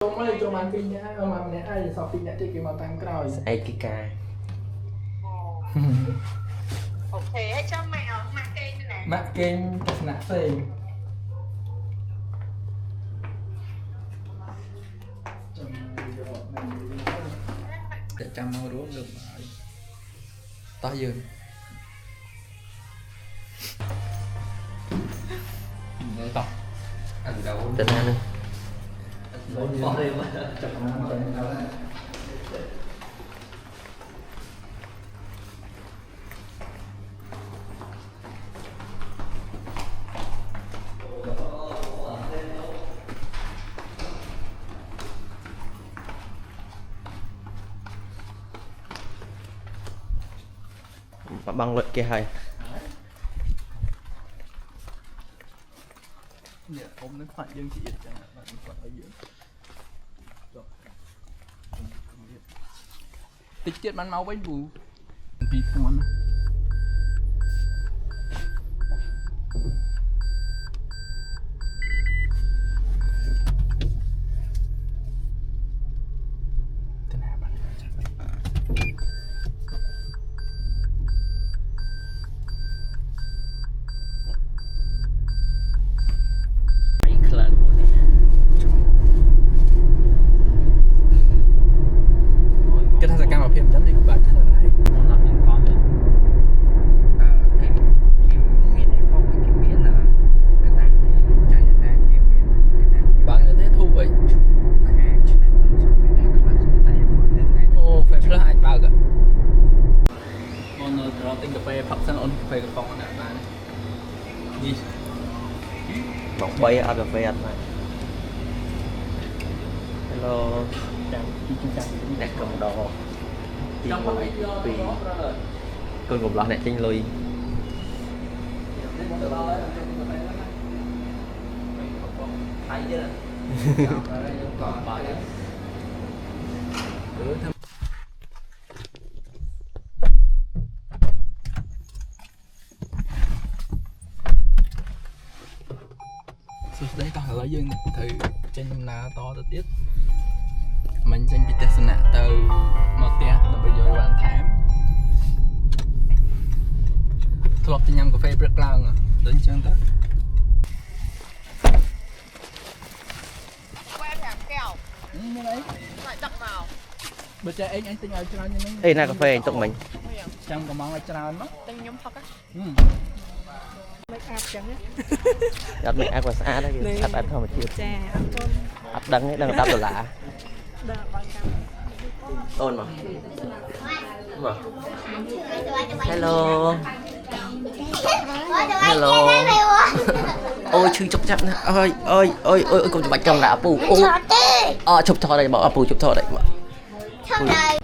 Chung ơi, chung ăn kinh nhá, mà nè ai sọt kinh nhá thì cái màu tam còi. Ai cái ca. Ok, hãy cho mẹ mặc kênh này. Mặc kênh thật nạ phê. Để chăm mau đuối được rồi. To dừng. Để to. Ăn đâu. Tên ăn đi. Chặt nó tên đâu. Băng lợi kia hay. Dạ, ôm nó phải dân chị chẳng hạn, bạn còn ở giữa. Tích chết bắn máu bánh bù. Bị phun. Cái thằng cam ở phim chấm đi bạn chết rồi đấy. Bạn như thế thu vậy. Ô phải plus ai bao cả. Con nó tinh cà phê phật sẵn ổn phê cà phê nó đã bán. Gì? Bọc bay ăn cà phê ăn này. Hello. Nè cầm đồ. Vì con gục lọ này trên lui. Thấy chứ. Đấy tao hỏi dân thì trên là to tới tiết mình trên bị test nạ từ một tia là bây giờ bạn thám thuộc cho nhầm cà phê rất lâu rồi đến chân tới Quen thảm kẹo. như đấy Lại đập vào. bữa trẻ anh tin ở cho như Ê này cà phê anh tụng mình. trong có món ở cho nó Tình nhóm thật á. make up chẳng á. Đặt mẹ ác và xa đấy kìa. Đặt không mà chịu. Chà, ăn con Đặt đăng ấy, đăng đắp đồ lạ. đợt bằng cằm. Ôn mà. Hello. Hello. Ôi chư chọc chặt nè. Ôi ôi ôi ôi con bạch cầm đã pù. Chụp thọ đây bỏ pù chụp thọ đây. Trong đây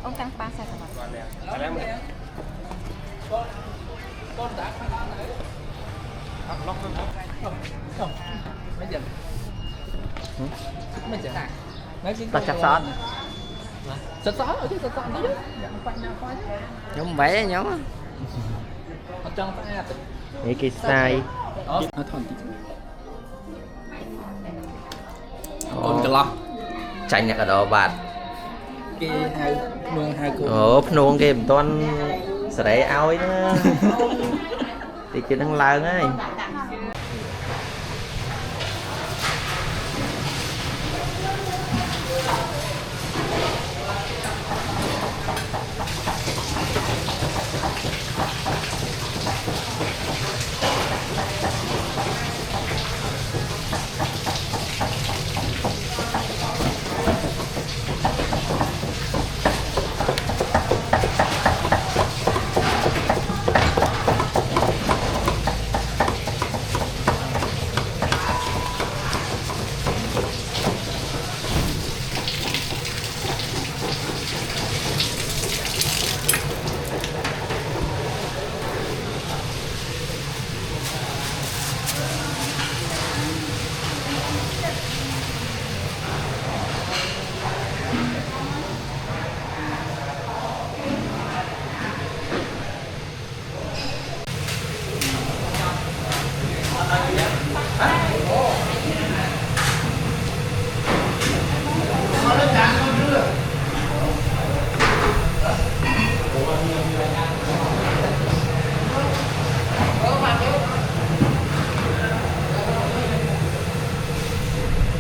Ông tăng ba sai cả mặt. con đã không mấy giờ mấy giờ Ta chặt sót. sót ở cái sót đi Nhóm bé nhóm. ở trong tay Mấy cái sai. con cờ lọ Chanh ở đó bạn. cái hai mương hai cô Ồ, nuông kia mình toàn sợi áo ấy nữa. Thì chỉ đang lợn ấy.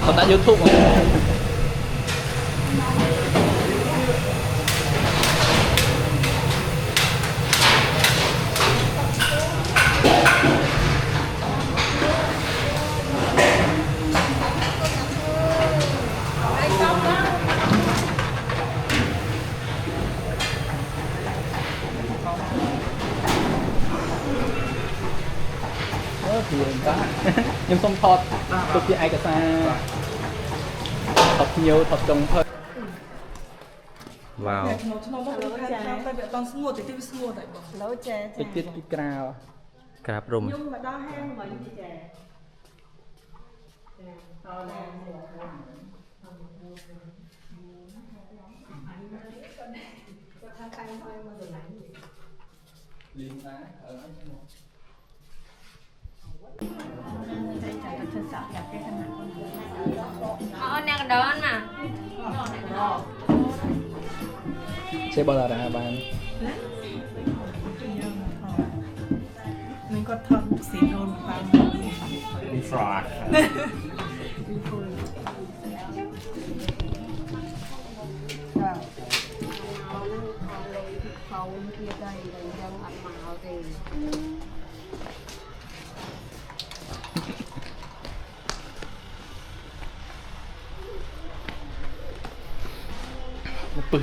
Còn tại YouTube mà. Thì có nhưng không thọt tôi kia ai cả xa thọt nhiều thọt trồng thôi wow តិចទៀតពីក្រៅ ក្រាបរុំ nè đó nè chế bao giờ ra bạn มันก็ทำสีโดนฟัง มีฟรอด không kia đây là dân ăn màu thì một bự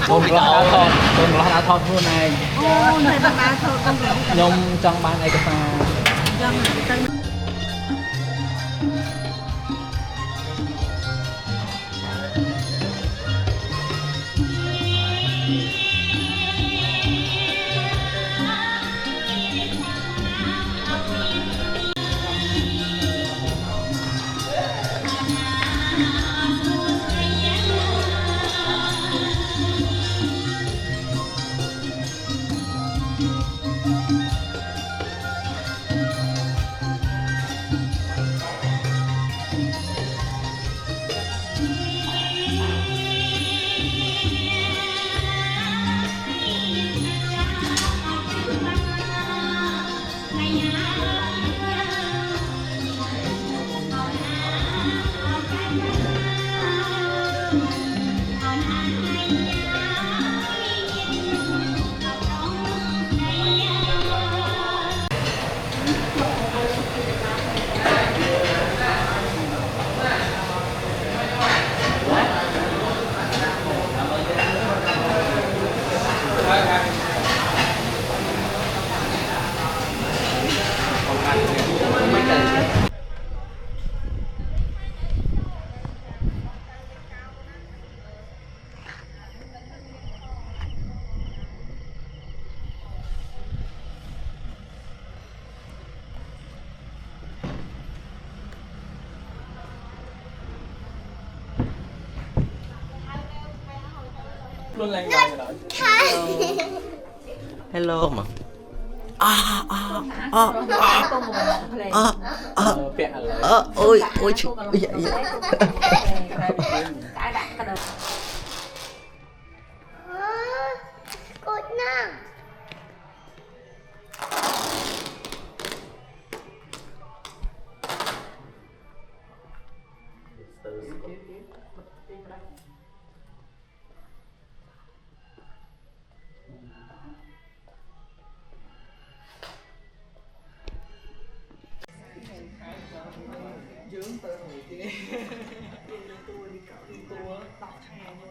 tôm lót đá thon luôn này nhôm trong ban này cái pha luôn lên rồi đó hello mà bẹ rồi ôi ôi chị vậy cột nè dướng tới hồi kia tôi đi cậu đi tua đọc hàng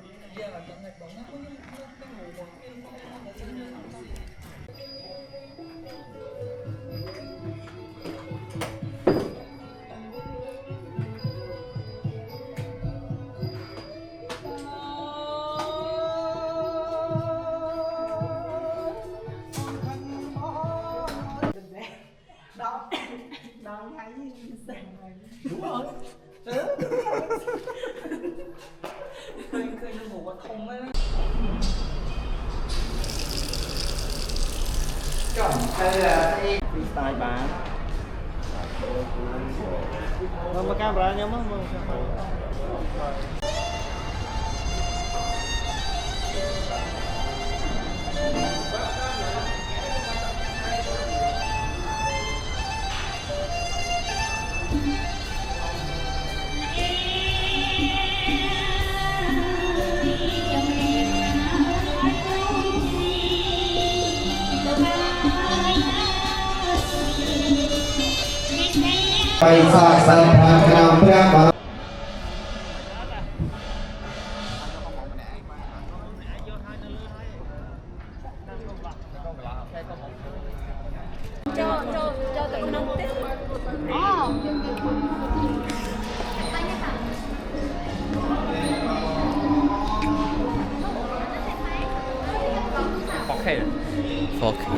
freestyle bán mà camera nhau mà Hãy subscribe cho kênh Ghiền Mì Gõ để không bỏ lỡ những video hấp dẫn. cho tụi nó tiếp. OK 4K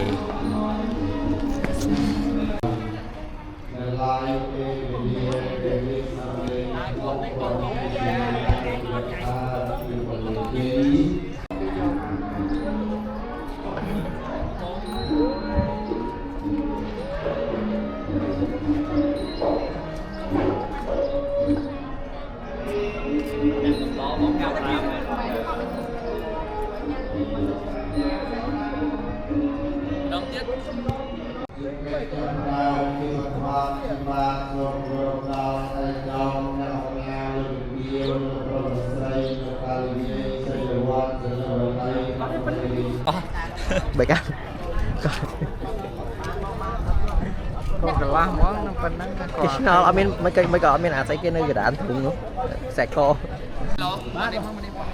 Đón tiếp. Baik kan? កន្លះមកនឹងប៉ុណ្ណឹងក៏ Cái nó ở bên mấy cái ở bên à thấy cái nơi đạn thùng nữa. Sạc co. បាទនេះមកនេះបាទ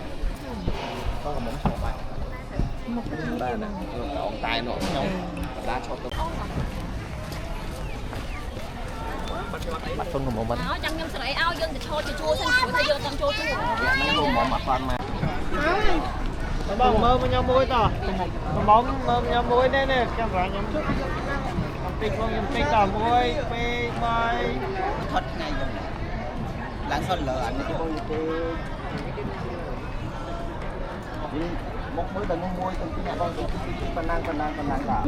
ណាអងតែនោះខ្ញុំដាឈប់ទៅ Bắt phân của mình. Nó chẳng nhầm sợi ao dân thì thôi thì chua xanh chua thay dân tăng chua chua. Mỏng mặt con mà. bông mơ với nhau muối tỏ bóng mơ với nhau muối đây nè camera nhóm trước tịch bông nhóm tịch tỏ muối phê mai Thật này rồi. Láng son lỡ anh cho tôi một mũi từng mũi từng cái nhà con từng phần năng cả.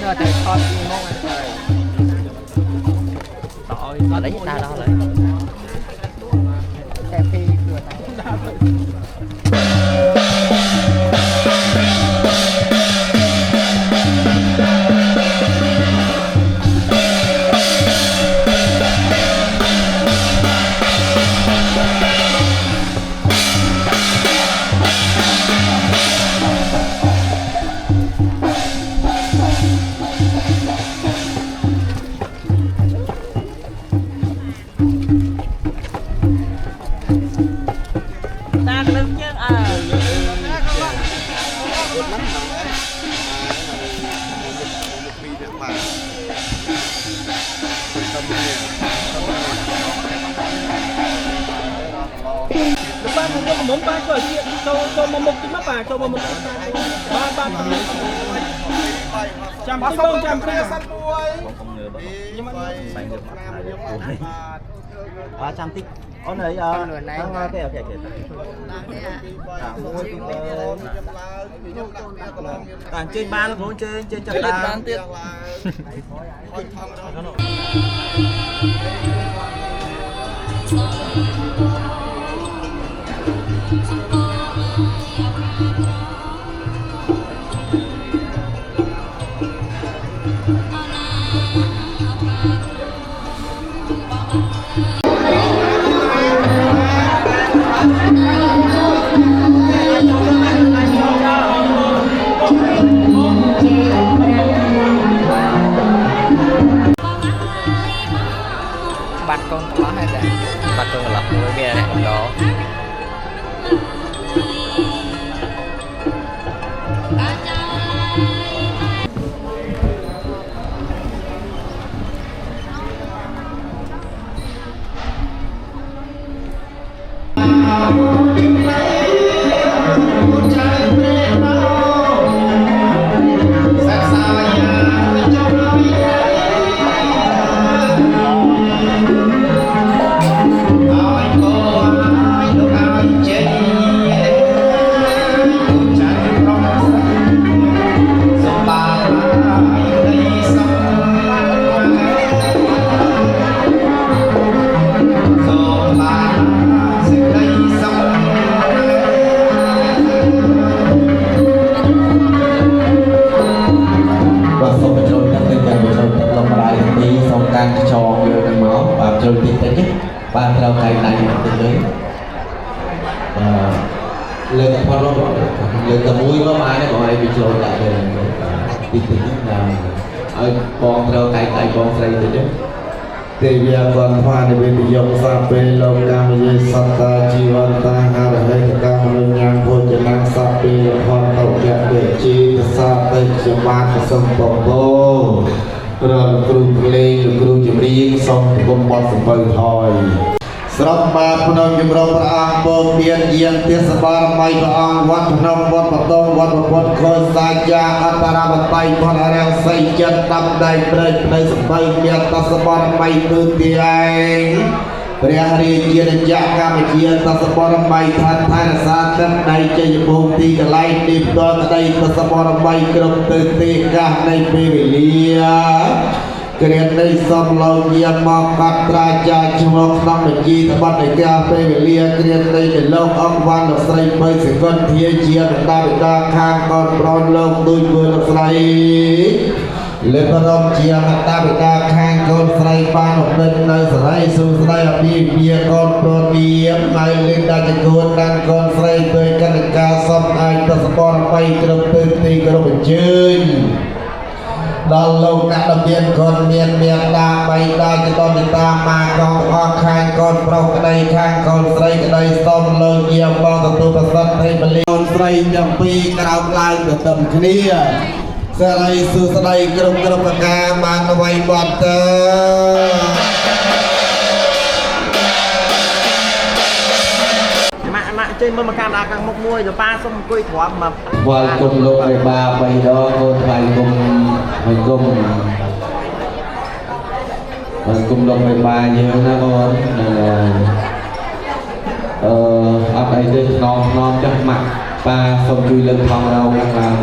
Nó thì con mong anh trời. Tội Ở đấy ta đó lại. đẹp khi vừa muốn ba cờ chuyện cho một cái mắt bà cho một ba trăm cái bông trăm cái nhưng mà trăm tích. Ông ấy kìa càng trên ba nó cũng trên chặt đá tiết. Bắt con có hay là bắt con là ban trao cây này từ đấy lên tập phong đó lên tập mũi có mai nó còn ai bị trôi tại đây đi từ lúc nào ở con trao cây con xây từ đấy Thế vì con hoa để bên đi dòng xa bê lâu cam dây sát ta chi văn ta hà ra hết cam lưu nhang vô chân năng xa bê hoàn tàu kẹt để chi xa tây chi mát sông bồng bô rồi kru lê kru chìm riêng sông cùng bọt sông bơi thôi Srop ba punong jumroh perang pemian yang tiasa baramai perang wat punong wat patong wat wat khoi saja antara batai pon arang saijan tam dai prai sampai miat tasabaramai tu tiang ព្រះរាជាណាចក្រកម្ពុជាតសបរមីឋានថែរក្សាទឹកនៃជ័យភូមិទីកន្លែងទីផ្ទាល់ក្តីតសបរមីគ្រប់ទិសទីកាសនៃពេលវេលាគ្រានៃសំឡូវយាមមកកាត់ត្រាចាឈ្មោះក្នុងបញ្ជីត្បិតនៃការពេលវេលាគ្រានៃលោកអង្គវណ្ណលោកស្រីបើសិកុនធាជាបតាបតាខាងកូនប្រុសលោកដូចមើលលោកស្រីលេបរំជាបតាបតាខាងកូនស្រីបានអបិននៅស្រីសុស្រីអភិជាកូនប្រុសមានហើយលេបដាច់គួនដានកូនស្រីដោយកណ្ដការសំអាយប្រសពរបីគ្រប់ទិសទីគ្រប់អញ្ជើញដល់លោកអ្នកដំណៀនកូនមានមេត្តាបៃតាចតមេត្តាមាកងអស់ខាងកូនប្រុសក្តីខាងកូនស្រីក្តីសូមលោកយាមបងទទួលប្រសិទ្ធភ័យបលីកូនស្រីទាំងពីរក្រោកឡើងទៅទឹមគ្នាសិរីសុស្ដីគ្រប់ប្រការបានអ្វីបាត់ទៅម៉ាក់ចេញមើលមកកាមេរ៉ាខាងមុខមួយទៅប៉ាសុំអង្គុយទ្រាំមកថ្វាយគុំលោកឲ្យបា3ដងកូនថ្វាយគុំឲ្យគុំលោកឲ្យបាយើងណាបងអត់អីទេខ្នងចាស់ម៉ាក់ប៉ាសុំជួយលើកថងរោខាងឡើង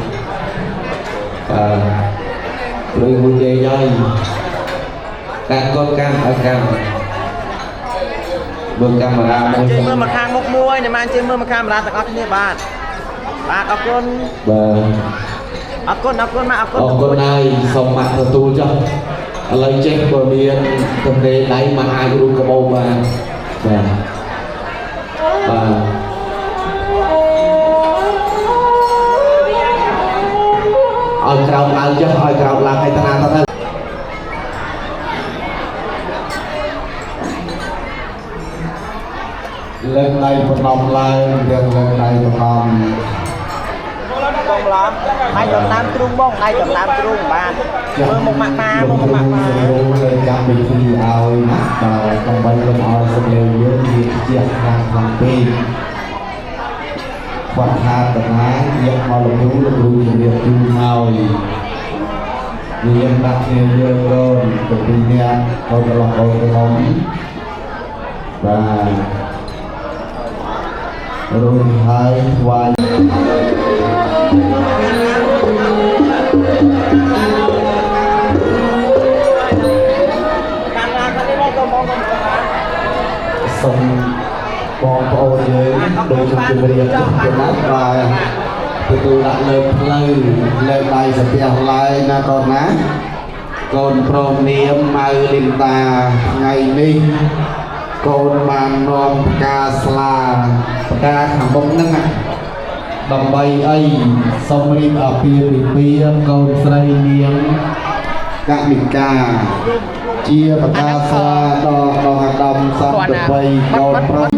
ព្រៃមួយជ័យហើយកាត់កូនកាន់ឲ្យកាន់មើលកាមេរ៉ាមួយចេញមើលមកខាងមុខមួយអ្នកម៉ាក់ចេញមើលមកកាមេរ៉ាទាំងអស់គ្នាបាទអរគុណអរគុណម៉ាក់អរគុណហើយសូមម៉ាក់ទទួលចុះឥឡូវចេះបើមានទំនេរដៃមកអាចរួមកបោបានបាទឲ្យក្រោមឡើងចុះឲ្យក្រោមឡើងឲ្យតាណាទៅលើកដៃបំណំឡើងយើងលើកដៃបំណំបងឡាដៃចំតាមទ្រូងបងដៃចំតាមទ្រូងបាទមើលមុខម៉ាក់ប៉ាមុខម៉ាក់ប៉ាលើកម្មវិធីឲ្យណាបាទដើម្បីលំអរសម្លេងយើងជាជាខាងខាងពេកគាត់ថាតំណាងយកមកលោកគ្រូជំរាបជូនហើយយើងដាក់គ្នាយើងកូនទៅពីអ្នកកូនរបស់កូនរបស់បាទរួចហើយថ្វាយសូមបងប្អូនយើងដូចជំរាបទៅណាបាទទទួលដាក់លើផ្លូវលើដៃសាពះឡើងណាកូនណាកូនប្រុសនាមម៉ៅលីនតាថ្ងៃនេះកូនបាននាំផ្កាស្លាផ្កាខាងមុខហ្នឹងដើម្បីអីសូមរៀបអាពាហ៍ពិពាហ៍កូនស្រីនាងកនិកាជាផ្កាស្លាដល់អាដាមសន្តិបីកូនប្រុស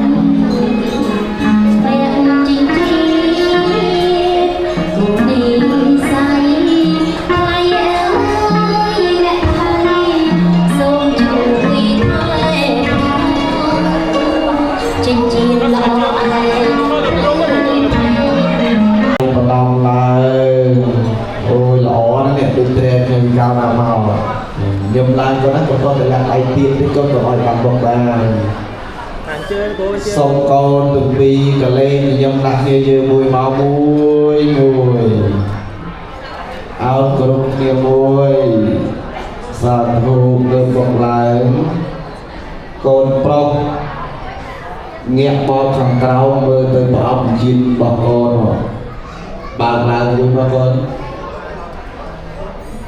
ខ្ញុំឡើងក៏ណាក៏ទៅដាក់ដៃទៀតទៅក៏ឲ្យបានបងបានអញ្ជើញគូសូមកូនទាំងពីរកលេងខ្ញុំដាក់គ្នាយើងមួយមកមួយអោគ្រប់គ្នាមួយសាធុលើបងឡើងកូនប្រុសងាកមកខាងក្រៅមើលទៅប្រអប់ជីនរបស់កូនបើកឡើងមួយមកកូន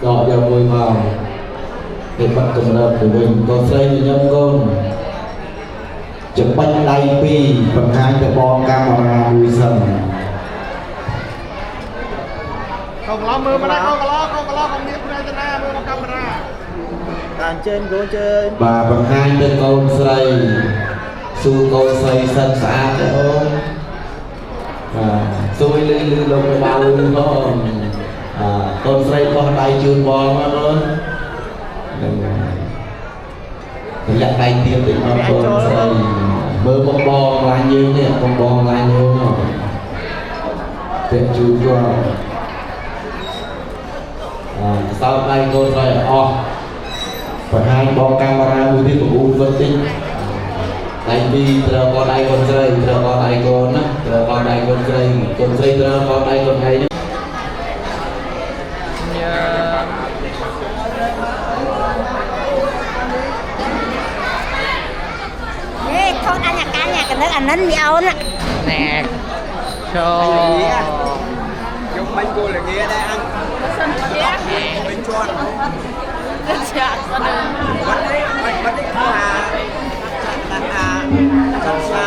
ដកយកមួយមកទៅបាត់កម្រិតទៅវិញកូនស្រីខ្ញុំកូន chụp bánh đay pi bằng hai cái bom camera mùi sầm không lo mưa mà không có biết ra tên na mưa camera càng trên cô chơi bà bằng hai cái con xây su con xây sân xã đấy ôm xui lên lông cái bao con con xây con đay chun bom đó dắt tay tiêm để nó con xây bơ con bò là nhiêu nè con bò là nhiêu nó tiệm chun cho sau đây con xây và hai bom camera mùi thiết của vân tinh tay đi chờ con đây con xây chờ con đây con á chờ con đây con xây chờ con đây con hay nhá con ăn nhà cái nước ăn nến bị ôn á nè cho giống bánh cô là nghe đây ăn bánh chuột bánh đấy xa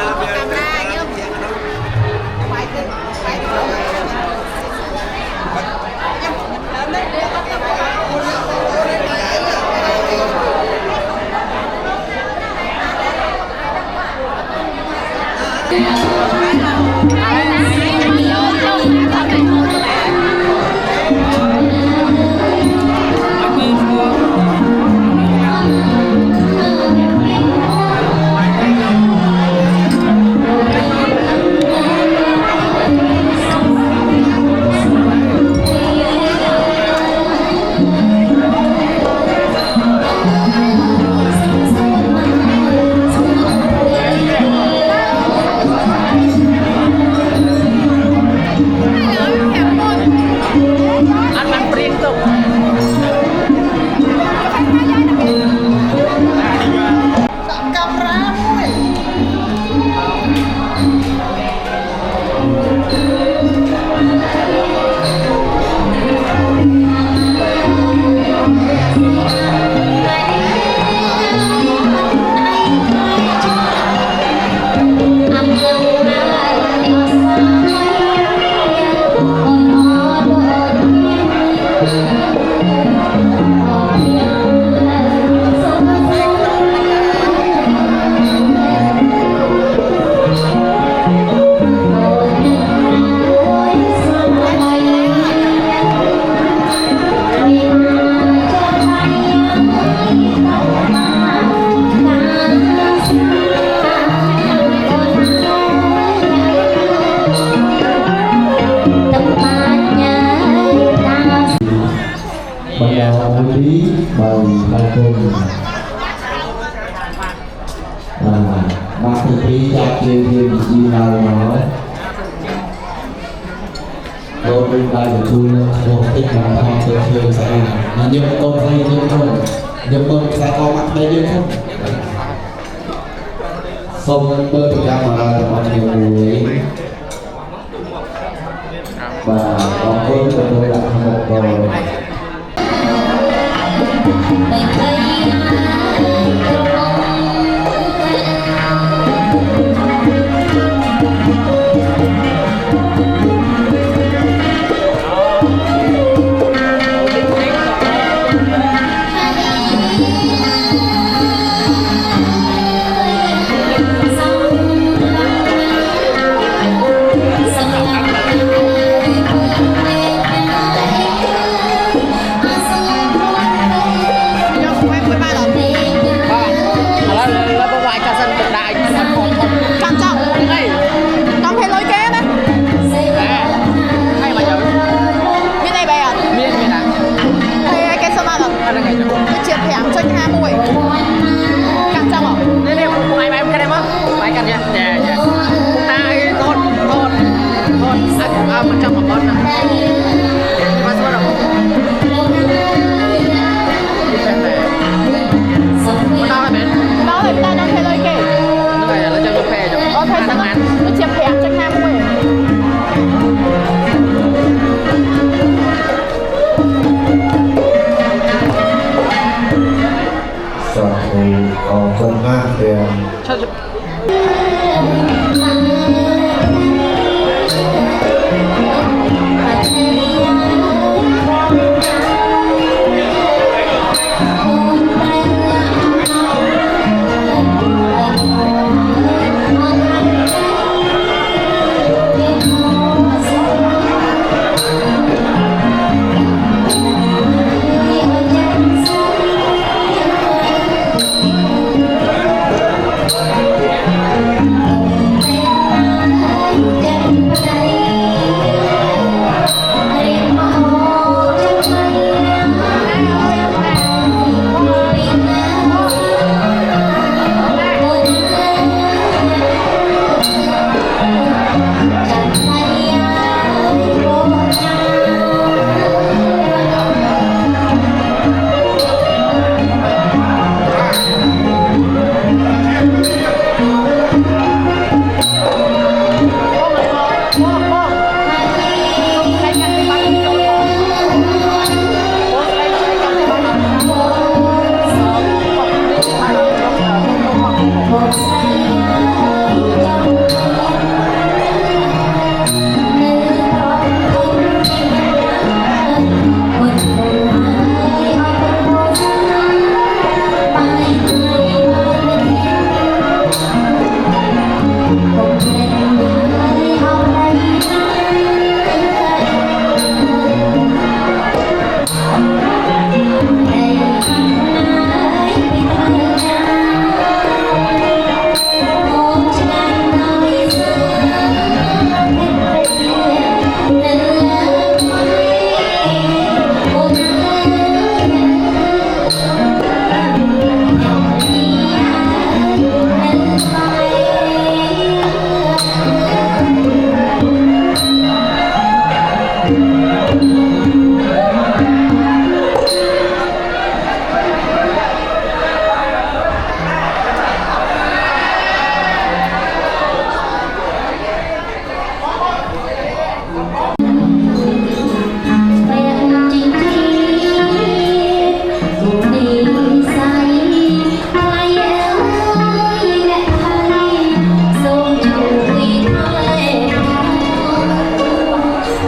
ba thực phí chặt trên thiên chi nào nó đôi bên tay của tôi một tích bằng thong tự thường sẽ là nhập con dây như không nhập bơm sẽ có mặt đây như không xong bơm thực ra mà ra thì mọi nhiều người và có bơm của tôi đã một rồi con mát tiền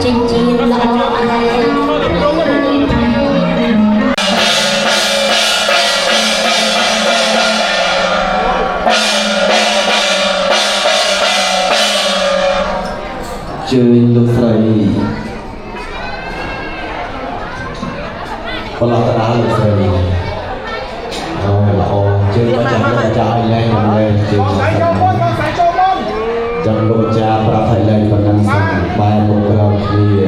ចិញ្ចៀនល្អឯង ជើញលោកស្រីបលតាលោកស្រីអូល្អជើញមកចាំលោកចាឲ្យឡើងមកលេងជើញចាំលោកចាប្រាប់ឲ្យឡើងប៉ុណ្ណឹងសិនបែរមុខក្រោយគ្នា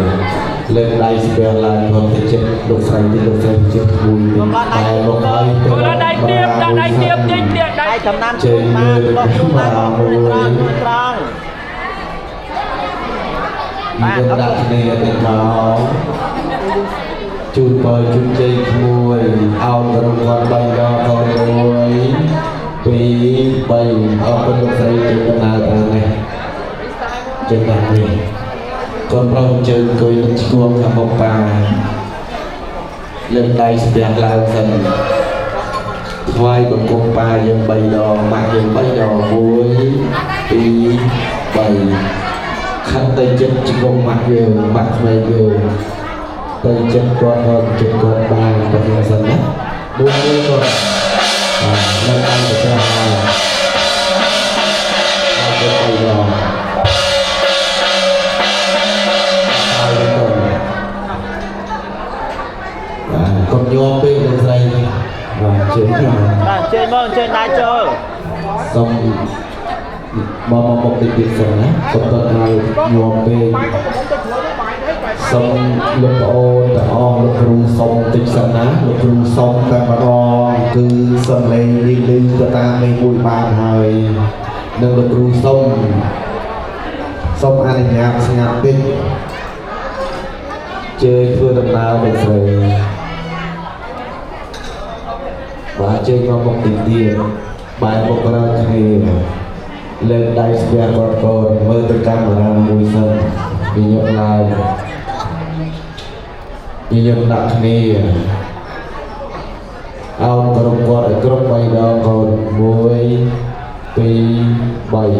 លើកដៃស្ពះឡើងរត់ទៅចិត្តលោកស្រីទៅលោកស្រីចិត្តគួយវិញបែរមុខឲ្យទៅដៃទៀបដៃទៀបជិះទៀតដៃកំណានជើញលើកមកមួយយើងដាក់គ្នាទៅមកជូនបើជូនជ័យក្មួយអោនរង្វាន់3ដង1 2 3អរគុណលោកស្រីជើងដំណើរទៅនេះជើងដាក់នេះកូនប្រុសជើងអង្គុយនឹងឈ្មោះខាងមុខប៉ាលើកដៃស្ពះឡើងសិនថ្វាយបង្គំប៉ាយើង3ដងម៉ាក់យើង3ដង1 2 3 khăn tay chân chỉ có mặt vừa mặt này vừa tay chân con hơn chân con ba còn là dần nhất 40 rồi lên tay để cho hai cái tay rồi hai cái rồi còn nhôm bên lên dây trên trên đai chơi xong một tình biệt phần á còn tuần này nhôm bên xong lúc ô lúc rung xong tình sân á lúc rung xong ta mà đo cứ sân lên đi cho ta mấy bụi bàn hơi nâng lúc rung xong ăn nhạc nhạc tinh chơi thua đầm nào được rồi và chơi vào một tình tiền bài một ra thì lên đây sẽ còn mơ tới camera mùi sân vì nhận lại vì nhận đặt nè ông có đồng quạt ở group bay đó còn mùi tùy bảy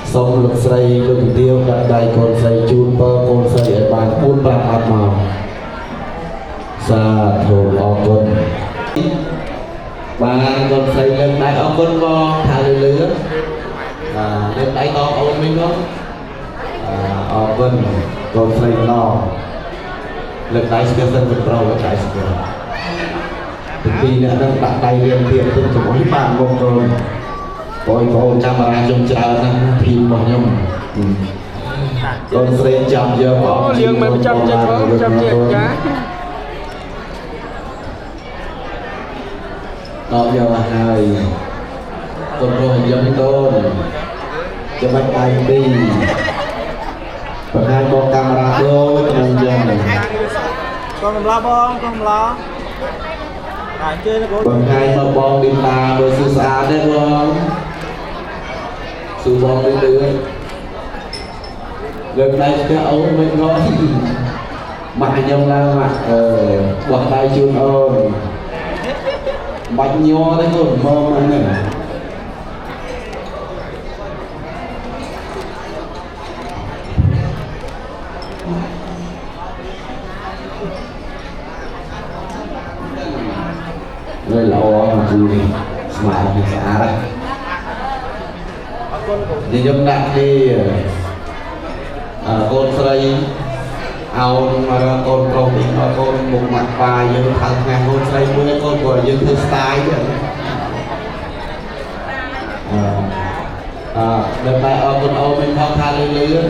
xong lực xây lực tiêu đặt đây còn xây chun bơ còn xây ở bàn 4 bàn áp màu xa thổ ổ quân bàn còn xây lên đây ổ quân vô thả lửa lên đây to ổn mình không vâng còn xây no lên đây sẽ dân được pro lên đây sẽ thực khi nữa đang đặt tay liên tiện tôi chỉ có những bạn không rồi coi camera trong chờ đang phim vào nhung còn xây chậm giờ bỏ riêng mấy trăm triệu giá đó giờ là hai con rồi giống tôi cho bác anh đi và hai con camera đôi với nhân dân này con làm lo bông con làm lo chơi nó và hai mà bom đi ta với sư xa đấy không sư bom đi đưa gần đây cái ấu mình nói mặt nhông la mặt quạt tay chun ơn bạch nho đấy còn mơ anh này người lâu mà chú đi mà thì xã đây thì chúng ta đi con sợi ao mà con trâu đi mà con một mặt và dương thật ngày con sợi mới con gọi dương thứ sai chứ đợt này con ô mình thao tha lưới lưới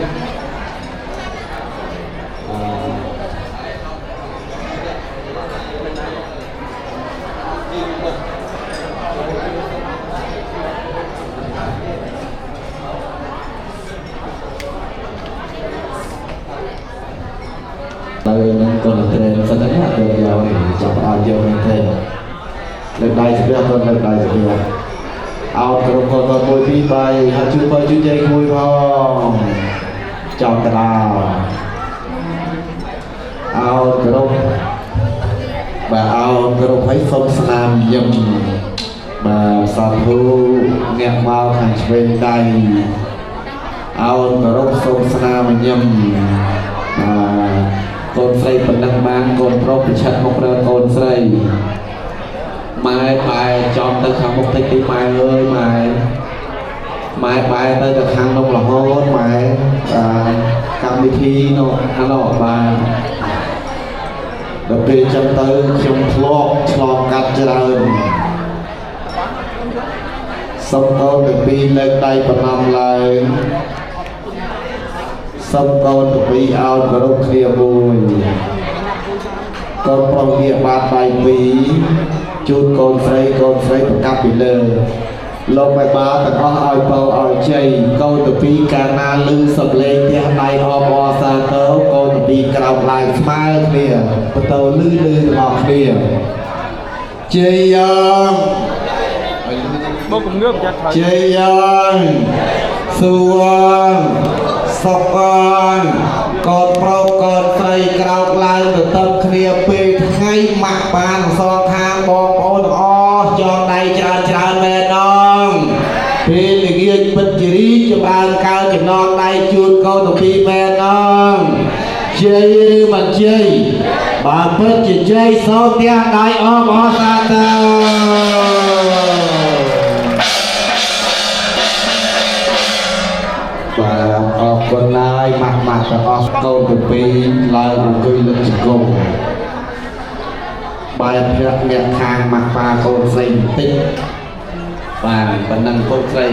còn là tên sẽ đánh hạt được vào chọc ao vô nên thế lần đây sẽ biết hơn lần đây sẽ biết ao còn mùi phi bay hạt chú bay chú dây mùi phong chọc tao ao và ao thấy phong slam dâm mà sàn thu nghe mau thành bên đây ao phong slam dâm mai bài chọn tới khang một thích đi mai ơi mai bài tới từ khang đông là hốt mai cam đi thi nó bài đặc biệt trong tới trong vlog cắt cho đời xong con được đi lên đây và làm lại xong con được đi ao và đông kia vui con phong địa bàn bài ví chút con phải cặp bị lờ lông bài ba tặng con oi bầu oi chay câu từ pi cana lư sập lên tia tay om o sa tớ con từ pi cào lại smile kia bắt đầu lư ngọt kia chay bố cùng nước chặt thôi chay suan sọc con pro con tây cào lại từ tâm kia pi ngay mặt bàn so thang bong ôn o cho đây cha mẹ non thì liệt bật chỉ cho bàn cao cho non đây chuột câu tụi pi mẹ non chơi mà chơi bàn bật chỉ chơi sau tia đại om o sa tơ và con lai mặt câu tụi pi lại cười lực chỉ cùng bài phật nhật hàng mặt và con dây tích và bản năng con dây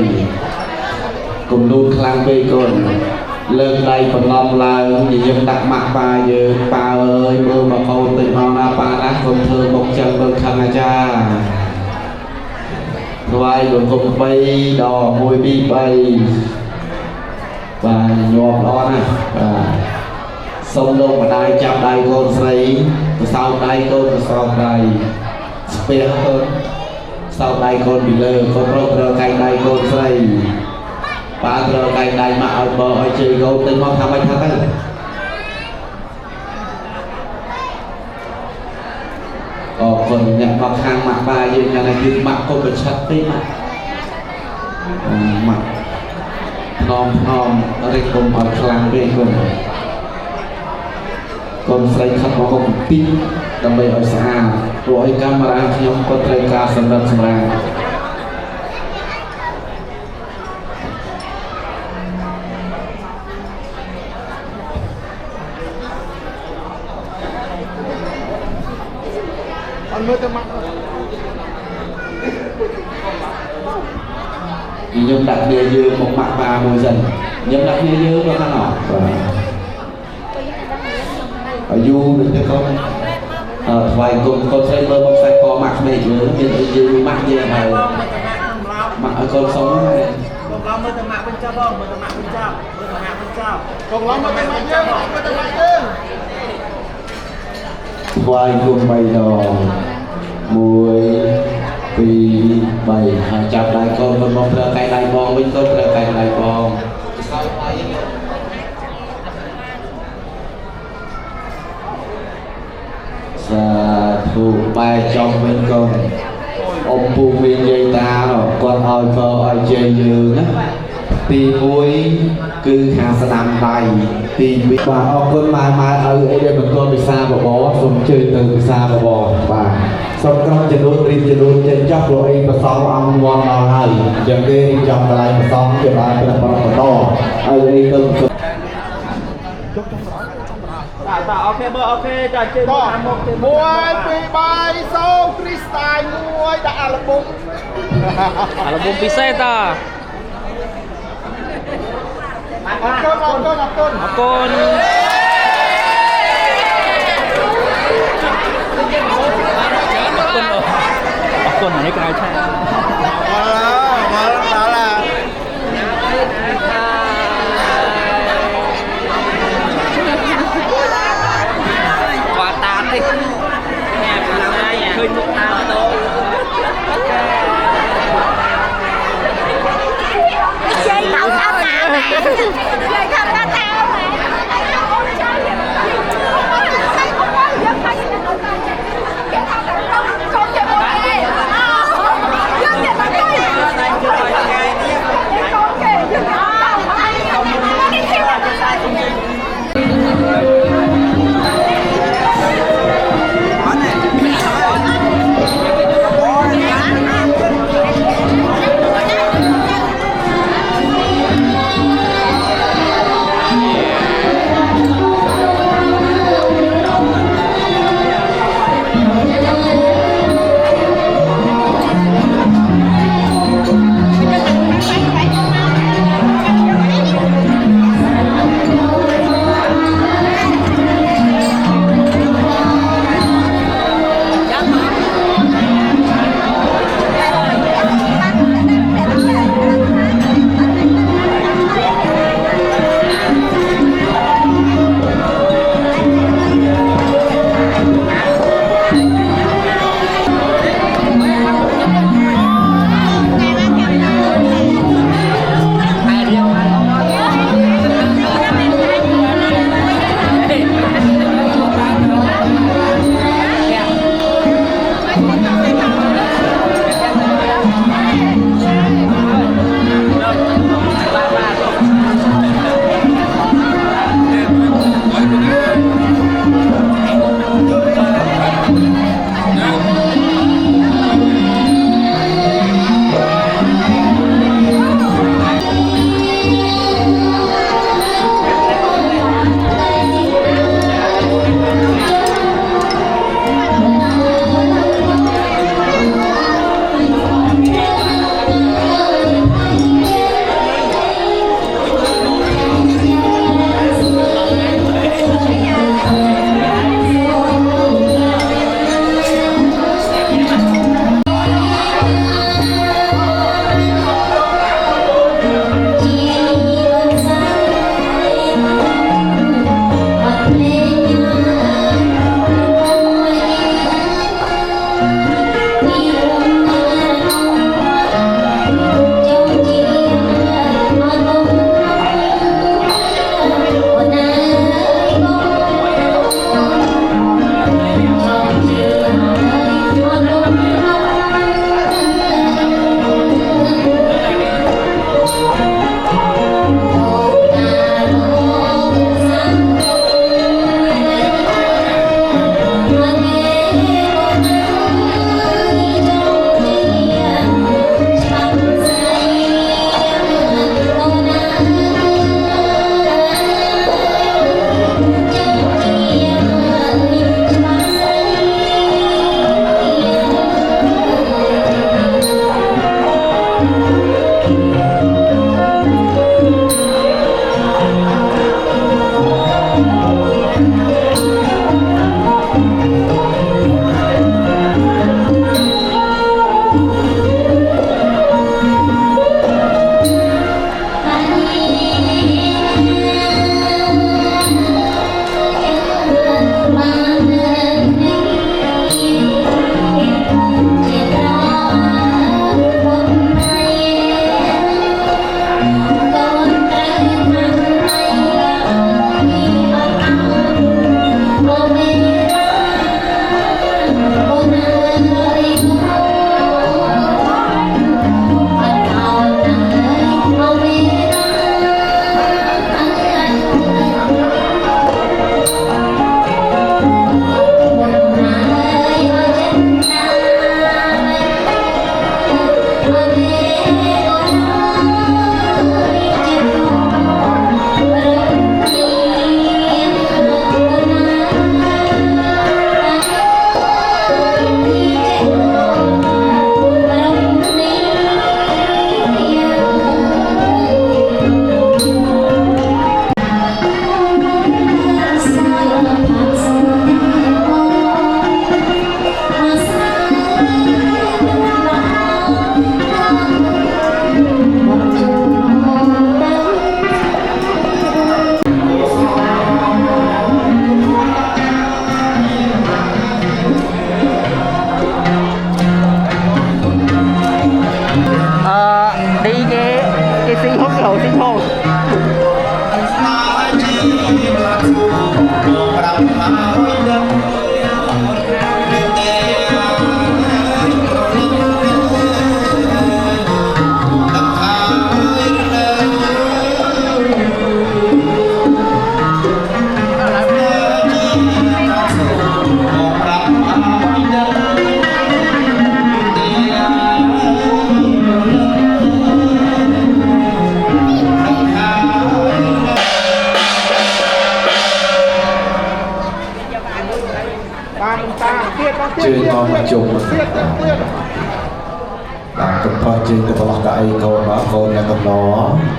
cùng luôn khang bê con lên đây còn lòng là nhìn dân đặt mặt bà giờ bà ơi mơ mà câu tình họ na bà nát con thương một chân bên khang cha vai rồi cùng bay đò môi bi bay và nhọt đó nè sông lông mà đai chạm đai con dây sau đây con sau đây spare hơn sau đây con bị lơ con rơ canh đây con dây ba rơ canh đây mà ở bờ ở chơi gấu tên mong tham anh tham ấy còn nhận vào hàng mặt ba như nhà này như mặt con bị sắt tí mặt non nó đây cùng ở khang bên con xây khắp nó không tin đâm bay ở xa rồi camera nhóm có trai ca sân đâm sân ra nhóm đặt địa dương một mặt bà mùi dần nhóm đặt địa dương có khá nọ ở du được cho con vài cùng con thấy mơ phải có mặt này chứ nên dư mặt như này mặt ở con sống này con lắm mới tầm mạng bên cha bông mới tầm mạng bên cha con lắm mới tầm mạng dương vài cùng bày đò mùi vì bày chặt đại con mong ra cây đại bong bên con ra cây đại bong và thuộc bài trong bên con ông phụ viên dây ta rồi con ơi vợ ơi dây dường á thì muối cứ hàng sẽ làm đầy thì bị bà ông con mai ở đây mình con bị xa và bó xong chơi từ bị xa và bò và xong con chân đuôi trên chóc rồi và xong ông ngon nào hay chẳng đi trong lại mà xong cho bà cái là con to ở đây từng ta ok bơ ok trả chơi một muối pi bay sâu freestyle muối đã album piseta con ở đây cái này đó là quả tán đi khơi nước tao đâu chơi tao tao mà chơi không có tao mà con chơi បានតាទៀតបងទៀត ជើងមកជុំ ទៀតទៀត បាទកំផុសជើងទៅប្រឡោះកៅអីកូនមកកូនអ្នកកំណ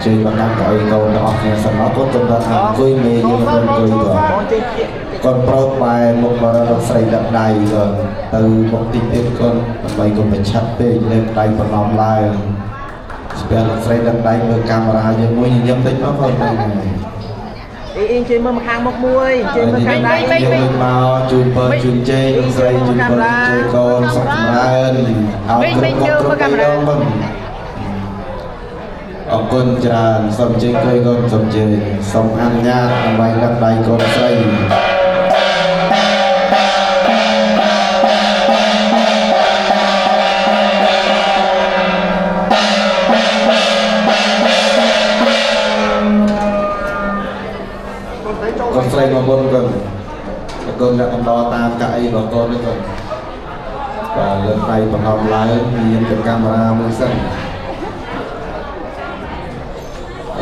ជើងមកកាន់កៅអីកូនទាំងអស់គ្នាសិនមកកូនទៅដល់អង្គុយមេយើងអង្គុយទៅកូនប្រុសបែរមុខមករកស្រីដាក់ដៃកូនទៅមុខទីទៀតកូនដើម្បីកុំប្រឆាប់ពេកលើកដៃបន្លំឡើងស្ពែលោកស្រីដាក់ដៃមើលកាមេរ៉ាយើងមួយញញឹមតិចមកកូនហ្នឹងហើយ អីជិះមើលមកខាងមុខមួយជិះមើលខាងដៃ យើងមកជូនពរជូនជ័យលោកស្រីជូនពរជូនជ័យកូនសុខចម្រើនឲ្យគ្រប់គ្រប់គ្រប់ដងបងអរគុណច្រើនសូមជ័យកូនសូមជ័យសូមអនុញ្ញាតដើម្បីដាក់ដៃកូនស្រី con sấy mà bôn con đã cầm đo tam cãi và con đấy con và lần này bằng hồng lái nhìn cái camera mới sân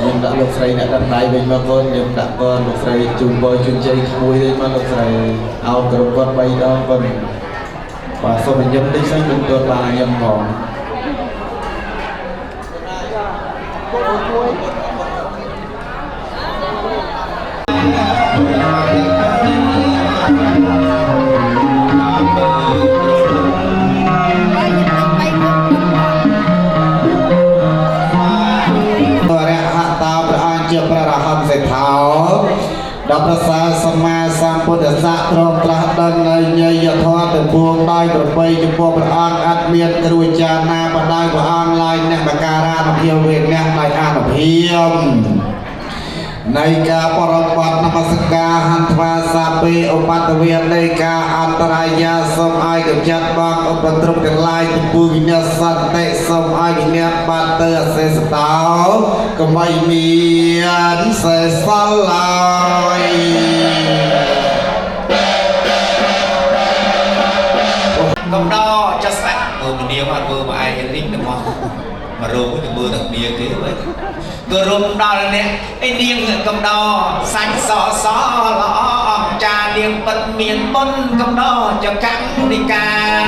nhưng đã lục sấy đã đặt tay bên mà con nhưng đã con lục sấy chung bơi chung chơi vui đấy mà lục sấy ao cầm con bay đó con và sau mình nhâm tích sách mình tuột là nhâm hòn Đọc ra xa sâm ma sang bố đợt dạ trông tra đăng nơi nhây dạ thoa từ buông đai đột bây cho bố bà an át miên cái đuôi cha na bà đai của an lai nè bà ca ra nọc hiêu về nè lại an nọc hiêm này ca bà rộng bát nà bà sắc ca hàn thoa sa bê ô bát tà viên này ca an tà ra ya sâm ai cầm chát băng ô bà trông cái lai từ buông nhá sẵn tệ sâm ai cầm nhá bát tơ xe sạ táo cầm bay miên xe xa lai công đo cho sạch mình điêu mà vừa mà ai lính được không mà rồi cái mưa đặc biệt thế vậy cơ rôm đo là nè anh điên người công đo xanh xó xó lọ trà điên bật miền bôn công đo cho cắn đi ca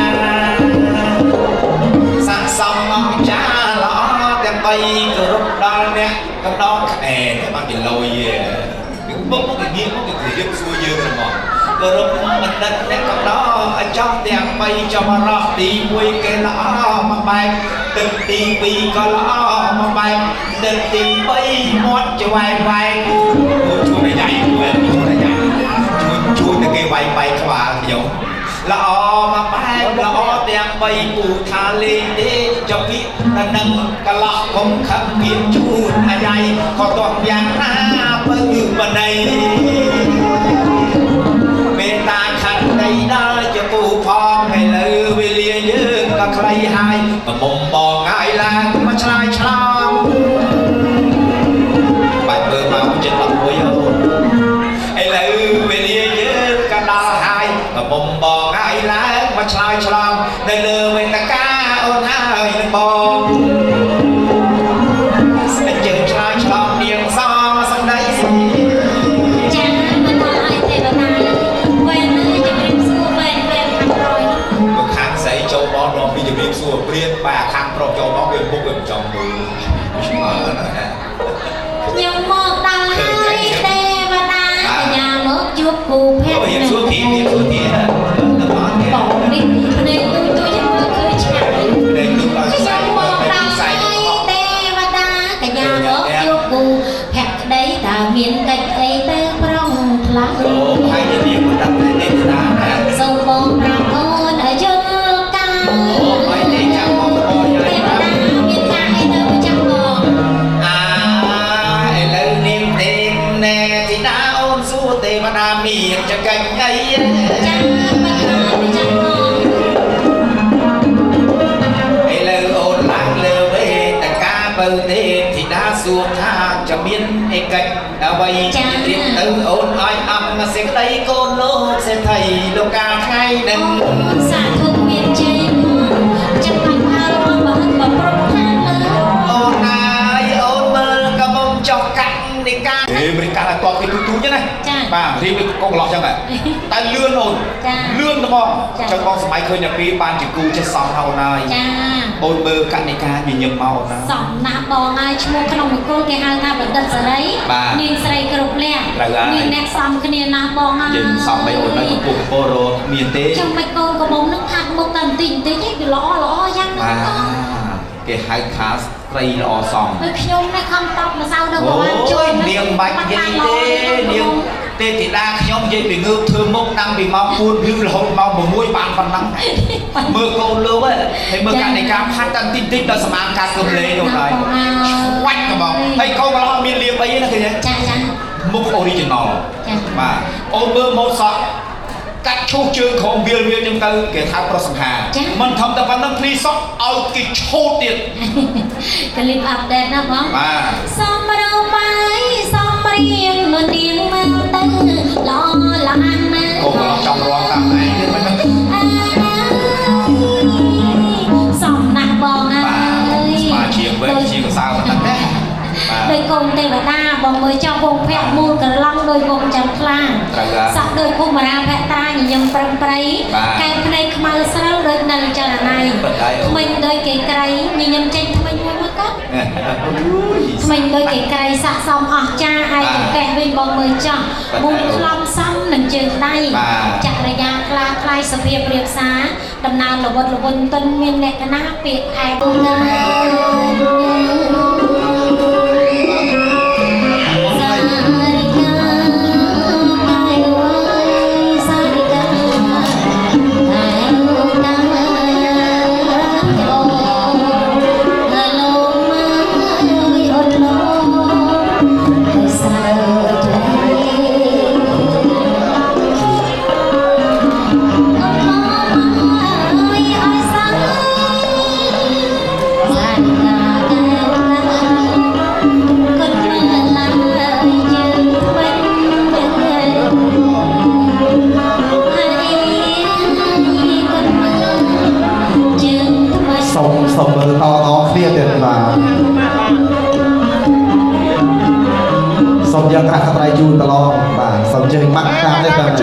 sáng xong ông cha lọ đem bay cơ rôm đo là nè công đo ẻ thế mà bị lôi cái bốc cái nghiêng cái gì điên xuôi dương rồi mà cơ rôm mình đất nè công đo ở trong tiền bay cho mà rọ đi quay cái lọ mà bay từng tí vì có lọ mà bay từng tí bay mót cho vai vai chú này dạy chú này dạy chú này cái vai bay các bạn hiểu lọ mà bay lọ tiền bay bù thà lên để cho biết là nâng cả lọ không khăn kiếm chú này dạy có toàn giang na bởi người mà này bên ta khăn đây đó cho cô phong ngày lư về liền như là khai hai và mộng bò ngại là mà trai trai bài bơ màu trên lòng môi hay lư về liền như cả đa hai và mộng bò ngại là mà trai trai đây lư về ta ca ôn hai bò sẽ chờ trai trai niềm sao mà sang đây châu bó nó bây giờ biết xua priết bà khăn pro châu bó quyền bốc gần trong mũi nhưng một tay tê và ta nhà mất chút phù phép hiện xua thì bỏ đi nên tôi chẳng mơ cười chạy nhưng một tay tê và ta cả nhà mất chút phù phép đấy ta miền cách ấy tê prong lắm sâu bóng ra con ở chân mà miệng cho cánh ấy hay lời ôn lạc lơ về ta ca bờ tên thì đã xuống tha cho miên hay cạnh đã bay điện tử ôn ai âm mà sẽ đây con lô sẽ thầy lô ca ngay đừng xả thương miền chơi chắc mạnh hai con mà hân mà prong than ôn ai ôn mơ ca bông cho cạnh đi ca mình ca là con cái tú tú như này បាទរៀបដូចកូនកន្លោះចឹងតែលឿនអូនលឿនហ្មងចឹងបងសម័យឃើញតែពីបានជាគូចេះសំហើយអូនហើយចាអូនមើលកណិកាញញឹមមកអូនណាសំណាស់បងហើយឈ្មោះក្នុងមង្គលគេហៅថាបណ្ឌិតសេរីនាងស្រីគ្រប់លះមានអ្នកសំគ្នាណាស់បងហើយយើងសំបីអូននៅកំពុងកំពរមានទេចឹងមិនកូនកំមុំនឹងហាត់មុខតែបន្តិចទេវាល្អយ៉ាងណាគេហៅថាស្រីល្អសំហើយខ្ញុំនេះខំតបម្សៅដល់ប្រហែលជួយនាងបាច់និយាយទេនាងទេធីតាខ្ញុំនិយាយពីងើបធ្វើមុខតាំងពីម៉ោង 4 ឬរហូតម៉ោង 6 បានប៉ុណ្ណឹងមើលកូនលោកហើយមើលកណិកាផាត់តែតិចតិចដល់សម្អាងការគំលេងនោះហើយស្វាច់ហ្មងហើយកូនកន្លោះមានលៀបអីណាឃើញទេចាមុខ original បាទអូនមើលម៉ូតសក់កាត់ឈូសជើងក្រោមវាលចឹងទៅគេថាប្រសង្ហាមិនធំតែប៉ុណ្្នឹងភ្លីសក់ឲ្យគេឈូសទៀតកលីបអាប់ដេតណាបងបាទសំរោបាយសំរៀងលនាងមកទៅល្អឡានណាអូបងចង់រងតាមឯងទៀតមិនសំណាស់បងហើយបាទជាងវិញជាងកសៅតែដោយកូនទេវតាបងមើលចង់វងភ័ក្រមូលកន្លងដោយវងចាំខ្លាំងសាក់ដោយភូមិរាភក្តាញញឹមប្រឹងប្រៃកែភ្នែកខ្មៅស្រូវដូចនៅចរណៃថ្មិញដោយគេក្រៃញញឹមចេញថ្មិញមួយមកគាត់ថ្មិញដោយគេក្រៃសាក់សមអស់ចាឯកកេះវិញបងមើលចង់មុំខ្លំសំនឹងជើងដៃចរិយាខ្លាខ្លាយសភាពរៀបសារដំណើរលវត្តលវន់តិនមានលក្ខណៈពាក្យឯកណាសុំមើលតគ្នាទៀតបាទសុំយកក្រាស់ត្រៃជូនតឡងបាទសុំជើញបាក់តាមនេះបាទយក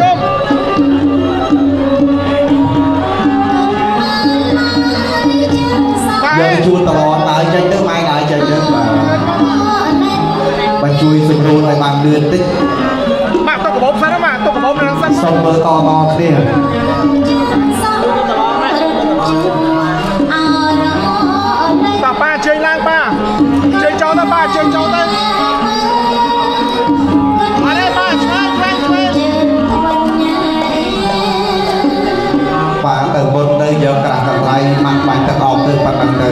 ជូនតឡងដើរចេញទៅម៉ែដើរចេញទៅបាទជួយសម្រួលឲ្យបានលឿនតិចបាទទុកកបោបសិនបាទទុកកបោបនឹងសិនសុំមើលតគ្នាតាប៉ាជើញឡើងប៉ាជើញចូលទៅប៉ាជើញចូលទៅអរេប៉ាឆ្វេងបាទទៅមុនទៅយកក្រាស់ត្រៃម៉ាក់បាញ់ទឹកអប់ទៅប៉ណ្ណឹងទៅ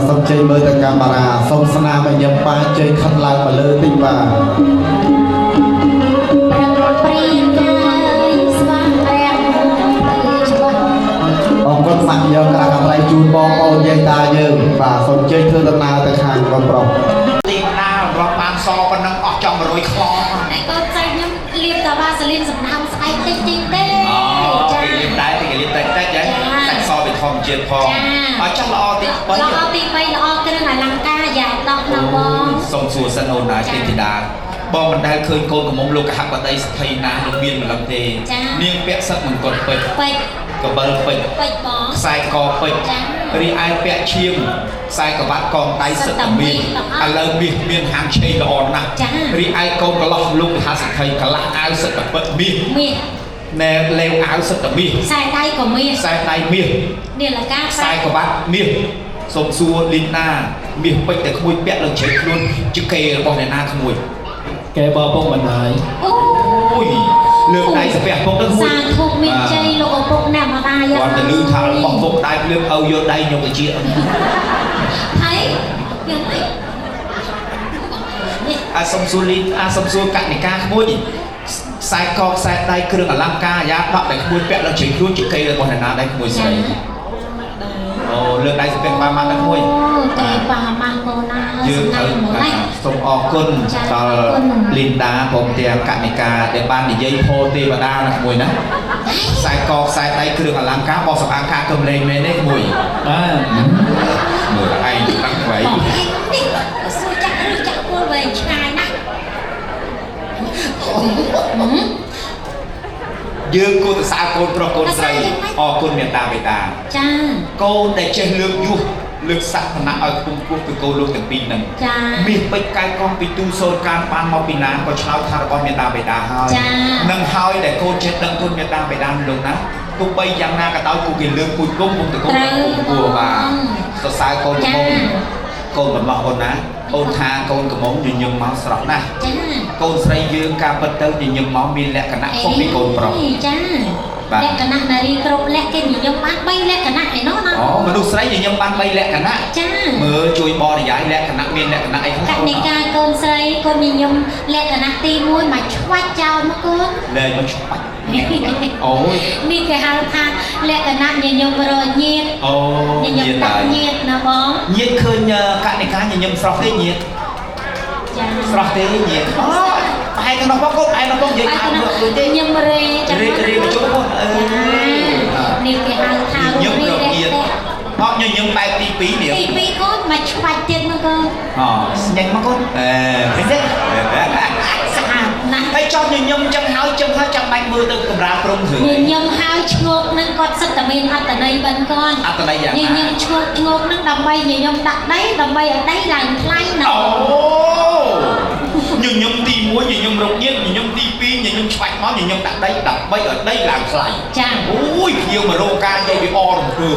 សុំជ័យមើលទៅកាមេរ៉ាសុំស្នាមឲ្យញឹមប៉ាជ័យខិតឡើងមកលើតិចបាទអរគុណសាក់យកក្រាស់អត្រៃជូនបងប្អូនយាយតាយើងបាទសុំជ័យធ្វើដំណើរទៅខាងកូនប្រុសទីណារាប់បានសប៉ុណ្ណឹងអស់ចង់100ខ្លោតែកូនស្រីខ្ញុំលាបតាវ៉ាសាលីនសំណាំស្អែកតិចតិចទេចាគេលាបដែរគេលាបតិចតិចហ្នឹងតែសវាធម្មជាតិផងអត់ចង់ល្អទី3ល្អទី3ល្អគ្រឿងអលង្ការយ៉ាដកណាបងសុំសួរសិនអូនដែរទេធីតាបងមិនដែលឃើញកូនកំមុំលោកកហបតីសភ័យណាលោកមានម្លឹងទេនាងពាក់សឹកមង្គលពេជ្រកបិលពេជ្របងខ្សែកពេជ្ររីឯពាក់ឈៀងខ្សែក្បាត់កងដៃសិតតែមាសឥឡូវមាសមានហាងឆេល្អណាស់រីឯកូនកន្លោះលោកមហាសភ័យកលាស់អាវសិតតែពិតមាសណែលេវអាវសិតតែមាសខ្សែដៃក៏មាសខ្សែដៃមាសនាឡិកាខ្សែក្បាត់មាសសុំសួរលីនណាមាសពេជ្រតែក្មួយពាក់លើជ្រៃខ្លួនជាគេរបស់អ្នកណាក្មួយគេបើពុកមិនហើយអូយលើកដៃស្ពះពុកទៅសាធុមានជ័យលោកឪពុកអ្នកម្ដាយគាត់ទៅលឺថារបស់ពុកដៃលើកឲ្យយកដៃយកទៅជាហើយយ៉ាងម៉េចសុំសួរលីនសុំសួរកណិកាក្មួយខ្សែកខ្សែដៃគ្រឿងអលង្ការអាយ៉ាដកតែក្មួយពាក់លើជ្រៃខ្លួនជាគេរបស់អ្នកណាដៃក្មួយស្រីអ លើកដៃស្ពៀងបានតែមួយ តែបាម៉ាស់កូនណា យើងត្រូវសូមអរគុណដល់លីនដាបងទាំងកនិកាដែលបាននិយាយពោទេវតាណាមួយណាខ្សែកខ្សែដៃគ្រឿងអលង្ការបោះសម្អាងការកំលែងមែនទេមួយបាទមើលឯងតាំងໄວ សួរចាក់ឬចាក់គល់វែងឆ្ងាយណាស់ យើងគួរទៅសើកូនប្រុសកូនស្រីអរគុណមេត្តាបិតា ចា កូនដែលចេះលើកយុះលើកសក្តានុពលឲ្យគង់គង់គឺកូនលោកទាំងពីរហ្នឹង ចា មាសពេជ្រកាយកងពីទូសូនការបានមកពីណាក៏ឆ្លើយថារបស់មេត្តាបិតាហើយនឹងហើយដែលកូនចេះដឹងគុណមេត្តាបិតាលោកណាទោះបីយ៉ាងណាក៏ដោយគូគេលើកគួយគុំពុំទៅកូនគួរបាទសរសើរកូនកំមុំកូនរបស់អូនណាអូនថាកូនកំមុំញញឹមមកស្រស់ណាស់ ចា កូនស្រីយើងការពិតទៅញញឹមមកមានលក្ខណៈខុសពីកូនប្រុស ចា លក្ខណៈនារីគ្រប់លក្ខគេនិយមបាន3លក្ខណៈឯណោះណា អូមនុស្សស្រីញញឹមបាន3លក្ខណៈ ចា មើលជួយបរិយាយលក្ខណៈមានលក្ខណៈអីខ្លះ កណិកាកូនស្រីកូននិយមលក្ខណៈទី1មកឆ្វាច់ចោលមកកូន លែងមកឆ្បាច់អូយ នេះគេហៅថាលក្ខណៈញញឹមរញាត អូ ញញឹមតាក់ញាតណាបង ញាតឃើញកណិកាញញឹមស្រស់ទេញាត ចា ស្រស់ទេញាតអូប្រហែលទៅនោះបងកូនប្រហែលទៅបងនិយាយថាដូចទេ ញញឹមរេចា រីមកជុំបងអឺ នេះគេហៅថា ញញឹមរញាតអត់ញញឹមបែបទី2នេះ ទី2កូនមកឆ្វាច់ទៀតមកកូន អូស្ញែកមកកូនឃើញទេ ស្អាតណាស់ ហើយចង់ញញឹមចឹងហើយចឹងហើយចាំបាច់មើលទៅកម្រាលព្រំគ្រឿង ញញឹមហើយឈ្ងោកនឹងគាត់សិតតែមានអត្តន័យបិណ្ឌកូន អត្តន័យយ៉ាង ញញឹមឈ្ងោកនឹងដើម្បីញញឹមដាក់ដីដើម្បីឲ្យដីឡើងថ្លៃណា អូញញឹមទី1ញញឹមរកញៀនញញឹមទី2ញញឹមឆ្វាច់មកញញឹមដាក់ដីដើម្បីឲ្យដីឡើងថ្លៃ ចា អូយភ្ញៀវមករោងការនិយាយពីអរំភើប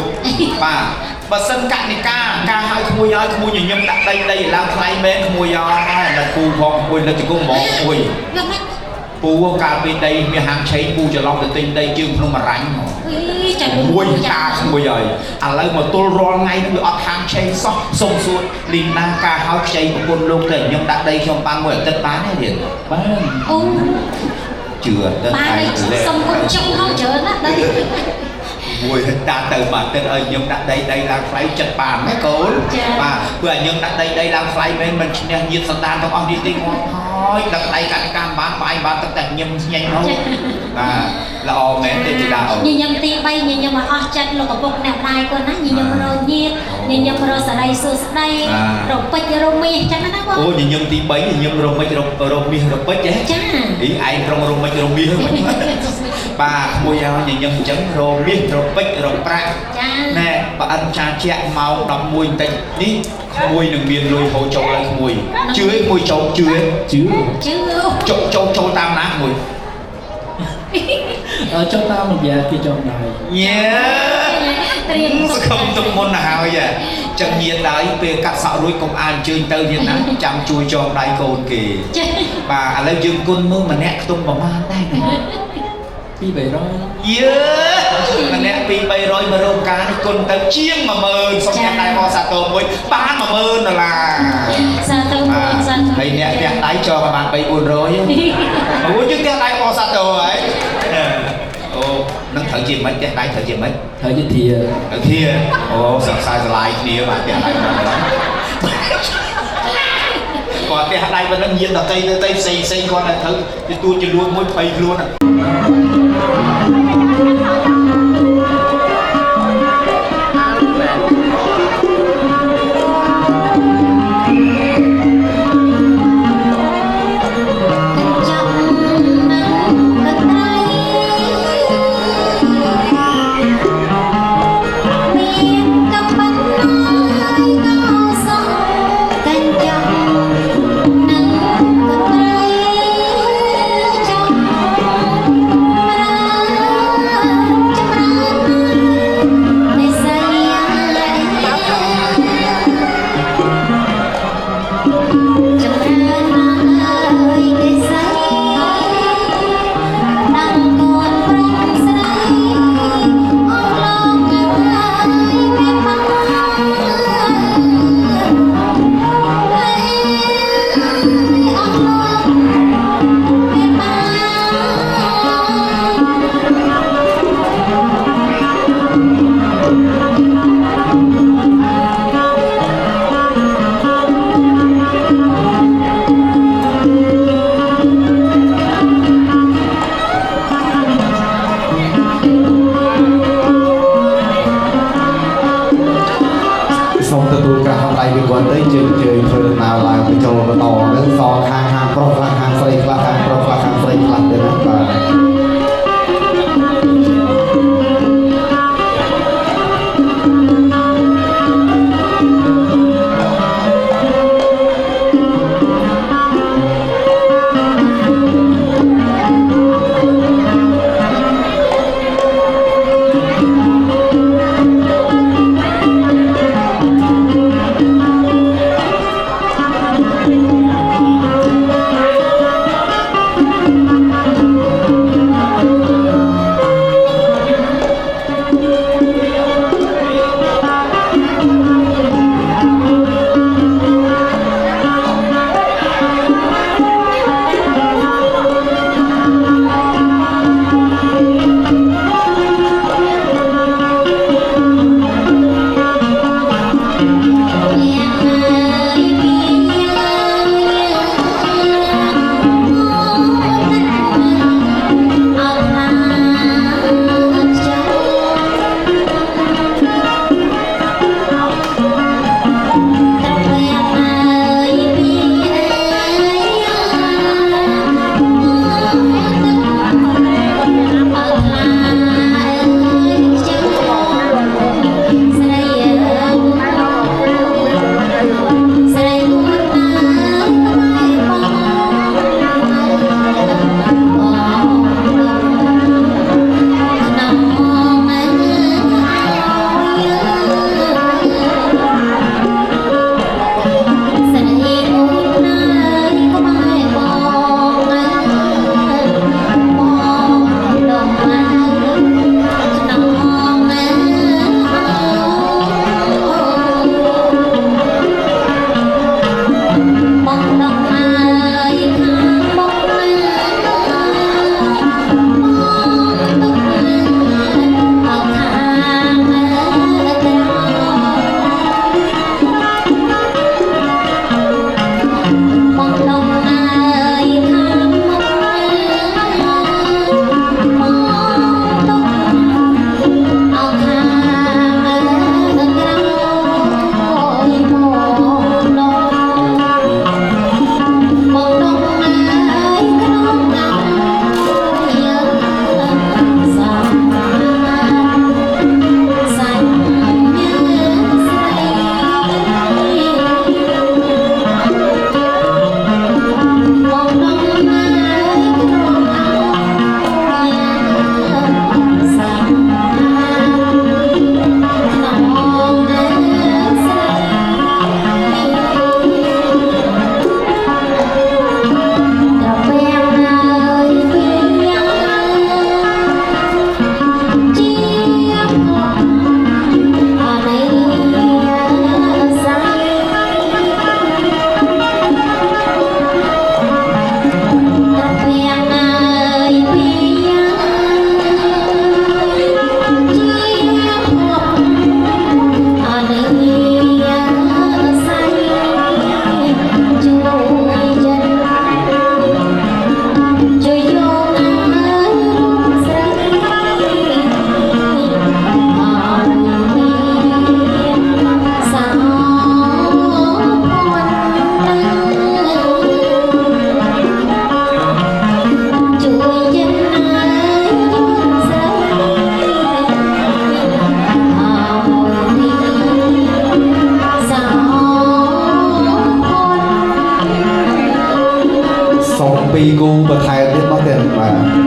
បាទបើសិនកនិកាការឲ្យក្មួយឲ្យក្មួយញញឹមដាក់ដីឡើងថ្លៃមែនក្មួយឲ្យហើយដល់ពូផងក្មួយលើជង្គង់ហ្មងក្មួយ យកមក ពូកាលពីដីមានហាងឆេងពូច្រឡំទៅទិញដីជើងភ្នំអរ៉ាញ់ហ្មង អីចា មួយតាក្មួយហើយឥឡូវមកទល់រាល់ថ្ងៃនេះវាអត់ហាងឆេងសោះសុំសួរលីនណាការឲ្យខ្ចីប្រពន្ធលោកទៅខ្ញុំដាក់ដីខ្ញុំបានមួយអាទិត្យបានទេទៀតបាន អូ ជឿទៅ បានសុំគុំចុងហងច្រើនណាស់ដី មួយដាក់ទៅបាទទៅឲ្យខ្ញុំដាក់ដីឡើងថ្លៃចិត្តបានណាកូនបាទព្រោះឲ្យខ្ញុំដាក់ដីឡើងថ្លៃមែនមិនឈ្នះញាតិសន្តានទាំងអស់នេះទេគាត់ហើយដឹកដៃកតិកម្មបានបាយបានទឹកតែខ្ញុំស្ញែងមកបាទល្អមែនទេទីតាអូន ញញឹមទី3ញញឹមឲ្យអស់ចិត្តលោកឪពុកអ្នកម្ដាយគាត់ណាញញឹមរញាតញញឹមរសរីសួស្ដីរពេចរមាសចឹងណាបង អូញញឹមទី3ញញឹមរមិចរមាសរពេចហ៎ ចា អីឯងក្រុងរមិចរមាសវិញបាទក្មួយឲ្យញញឹមអញ្ចឹងរមាសរពេចរប្រាក់ ចា ណែបើអិនចាជាក់ម៉ោង11បន្តិចនេះក្មួយនឹងមានលុយហូរចូលហើយក្មួយជឿឯងក្មួយចូលជឿ ជឿ ចូលតាមណាក្មួយ ចូលតាមរយៈគេចង់ដែរ ញ៉ែ ត្រៀម សង្ឃឹមទុកមុនទៅហើយចឹងញាតដែរពេលកាត់សក់រួចកុំអានអញ្ជើញទៅទៀតណាចាំជួយចងដៃកូនគេ ចា បាទឥឡូវយើងគុណមើលម្នាក់ខ្ទង់ប្រមាណដែរ 2 300 យើម្នាក់2 300មករោងការនេះគុណទៅជាង 10000 សុំអ្នកដែរមកសាទរមួយបាន$10000 សាទរបងសាទរ ហើយអ្នកផ្ទះដៃចងបាន3 400អូយើងផ្ទះដៃមកសាទរហើយអូនឹងត្រូវជាមិនផ្ទះដៃត្រូវជាមិន ហើយជាធា ទៅធាអូសង្សារឆ្លាយគ្នាបាទផ្ទះដៃមកគាត់ផ្ទះដៃមិនញៀនដតីទៅផ្សេងគាត់តែត្រូវទទួលចំនួនមួយភ័យខ្លួន Hãy subscribe cho kênh Ghiền Mì Gõ để không bỏ lỡ គាត់ទៅជើងធ្វើដំណើរឡើងទៅចូលបន្តនឹងសងខាងប្រុសខ្លះខាងស្រីខ្លះខាងប្រុសខ្លះខាងស្រីខ្លះទៅណាបាទ Hãy subscribe cho kênh Ghiền Mì Gõ để không bỏ lỡ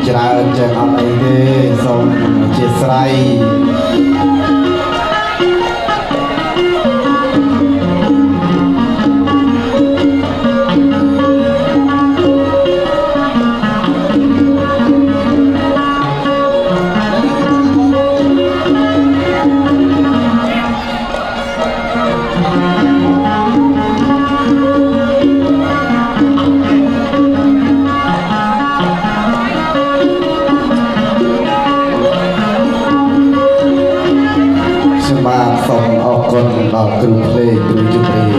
ច្រើនចឹងអត់អីទេសូមអធិស្ឋានបាទសូមអរគុណដល់គ្រូភ្លេងគ្រូជំនាញ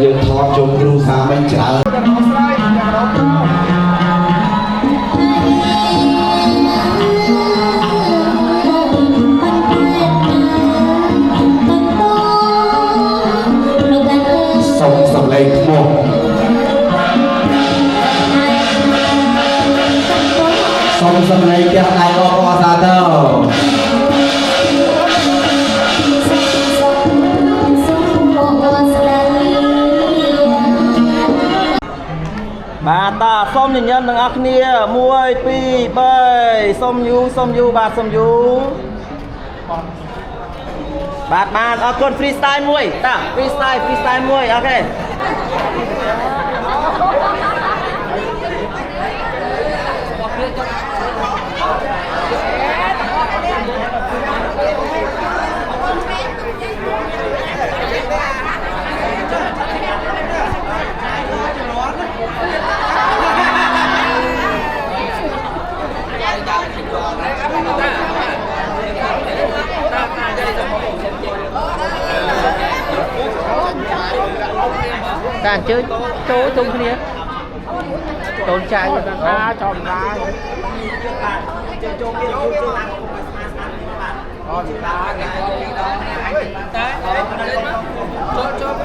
យើងថតជុំគ្រូសាមិញច្រើនសំឡេងខ្ពស់សូមសំឡេងផ្ទះដៃអបអរសាទរបាទតាសូមញញឹមទាំងអស់គ្នា1 2 3សូមយូបាទសូមយូបាទអរគុណ freestyle មួយតា freestyle មួយអូខេតាអញ្ជើញចូលជុំគ្នាកូនចៅថាចំណាយចូលអូស្ដាតែចូល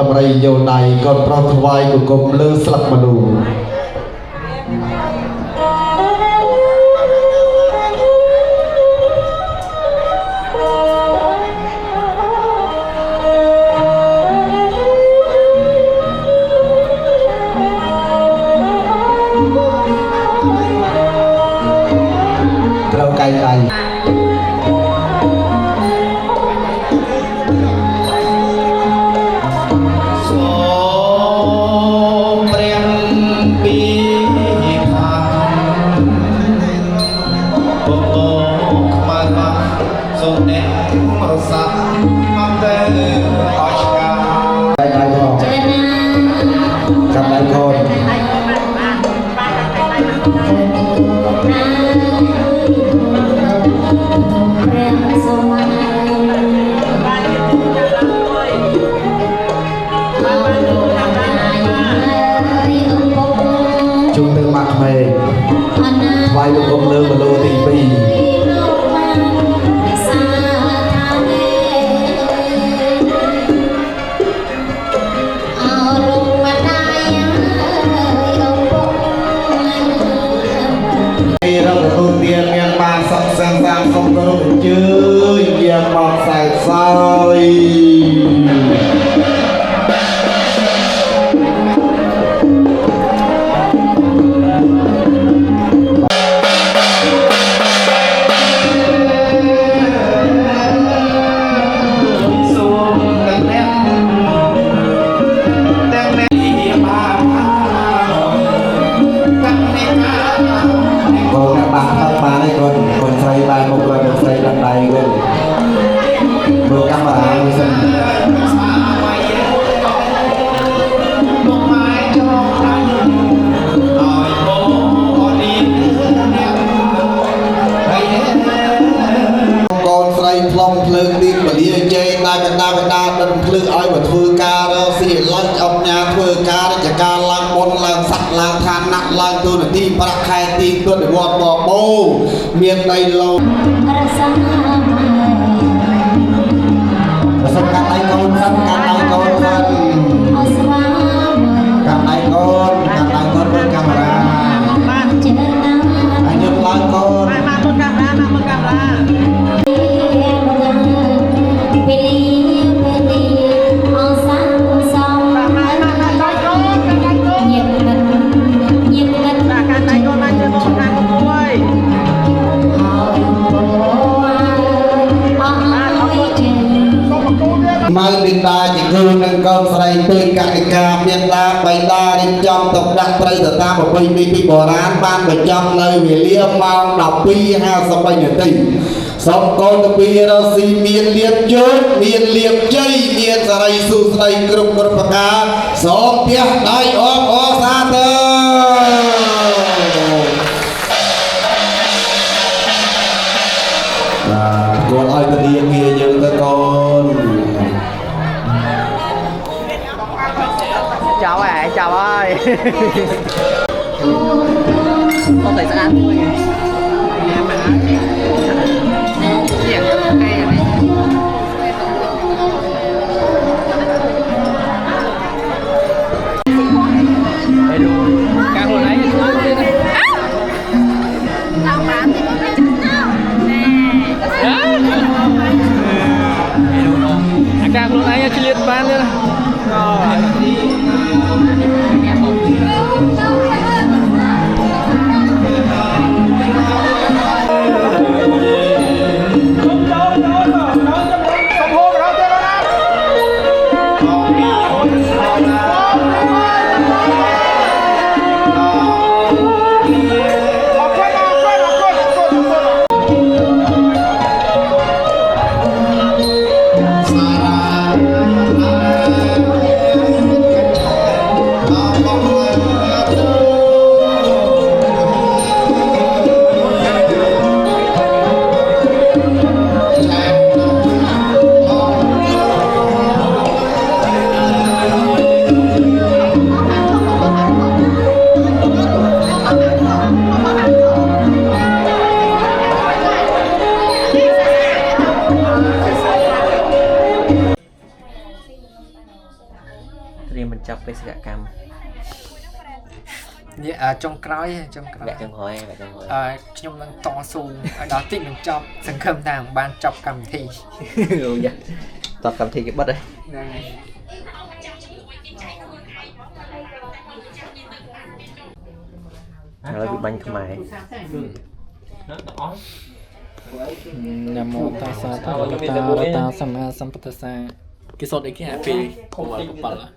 តម្រៃយោដៃកូនប្រុសថ្វាយគុំលើស្លឹកមនុស្សត្រូវកៃដៃចាំដៃកូនជុំទៅមកក្មេងថ្វាយលោកគុំលើមលោទី2មានបានសក់សាំងតាមសុំគោរពអញ្ជើញយ៉ាងមកខ្សែខ្សោយបានឯកូនស្រីបានមកលើកូនស្រីដល់ដៃវិញមើលកាមេរ៉ាមួយសិនកូនស្រីផ្លុំភ្លើងទីពលាជេដាច់ដាដិនភ្លើងឲ្យមកធ្វើការរកស៊ីឡុចអបញាធ្វើការរាជការឡើងបុណ្យឡើងស័ក្តិឡើងឋានៈឡើងទូនាទីប្រាក់ខែទីទុនវត្តបបោមានដីឡូរ សុំកាត់ដៃកូនសិនកាត់ដៃកូនសិន អស្វាម កាត់ដៃកូនមើលកាមេរ៉ា ចេណា អញយកឡើងកូន ពេលអសាសំញឹកញឹកកាត់ដៃកូនមកជួយបងខាងមួយហើយម៉ៅបិតាជាគ្រូនឹងកូនស្រីពេកកតិកាមានតាបៃតារៀបចំទុកដាក់ត្រីទៅតាមប្រពៃណីពីបុរាណបានបញ្ចប់នៅវេលាម៉ោង 12:53 នាទីសូមកូនទៅពីរស់ស៊ីមានលៀបជោគមានលៀបជ័យមានសរីសុស្ដីគ្រប់ប្រការសូមផ្ទះដៃអបអរសាទរគាត់ឲ្យពលាងារយើងទៅកូន chào ơi chào ơi có thể sẽ ăn thôi càng hồi nãy càng hồi nãy chỉ liệt ban nữa chọc bê sạc cam trong cõi mẹ trong hỏi nhưng mình to xù đó thì mình chọc sẵn khâm thằng ban chọc cầm thì ừ dạ toàn cầm thì cái bất đấy rồi bị bánh không mày Nam mô tassa bhagavata samma sambuddhassa cái sốt đấy cái happy của bà là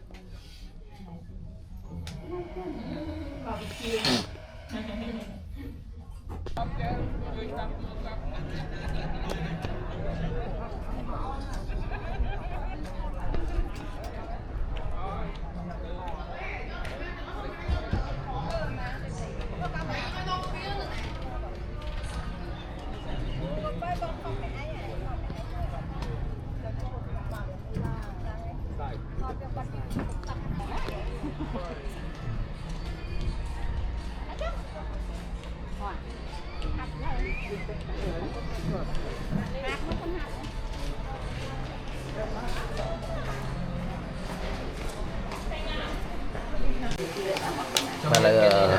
mà là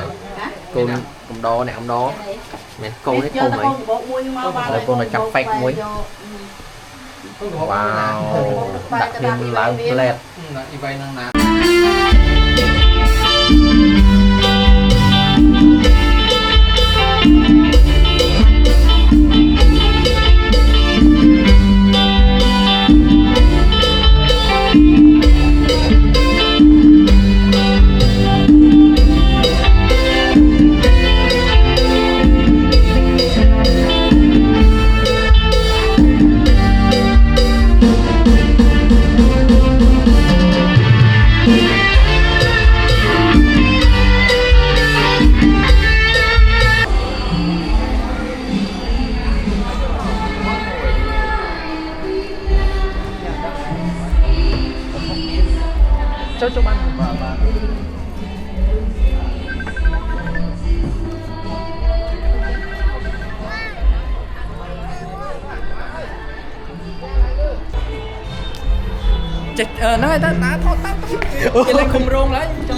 con đó này ông đó mẹ cô đấy cô mấy là con là chọc phách muối wow đặt thêm lá lẹt nói ta thôi ta chỉ lên khung rôn lấy trong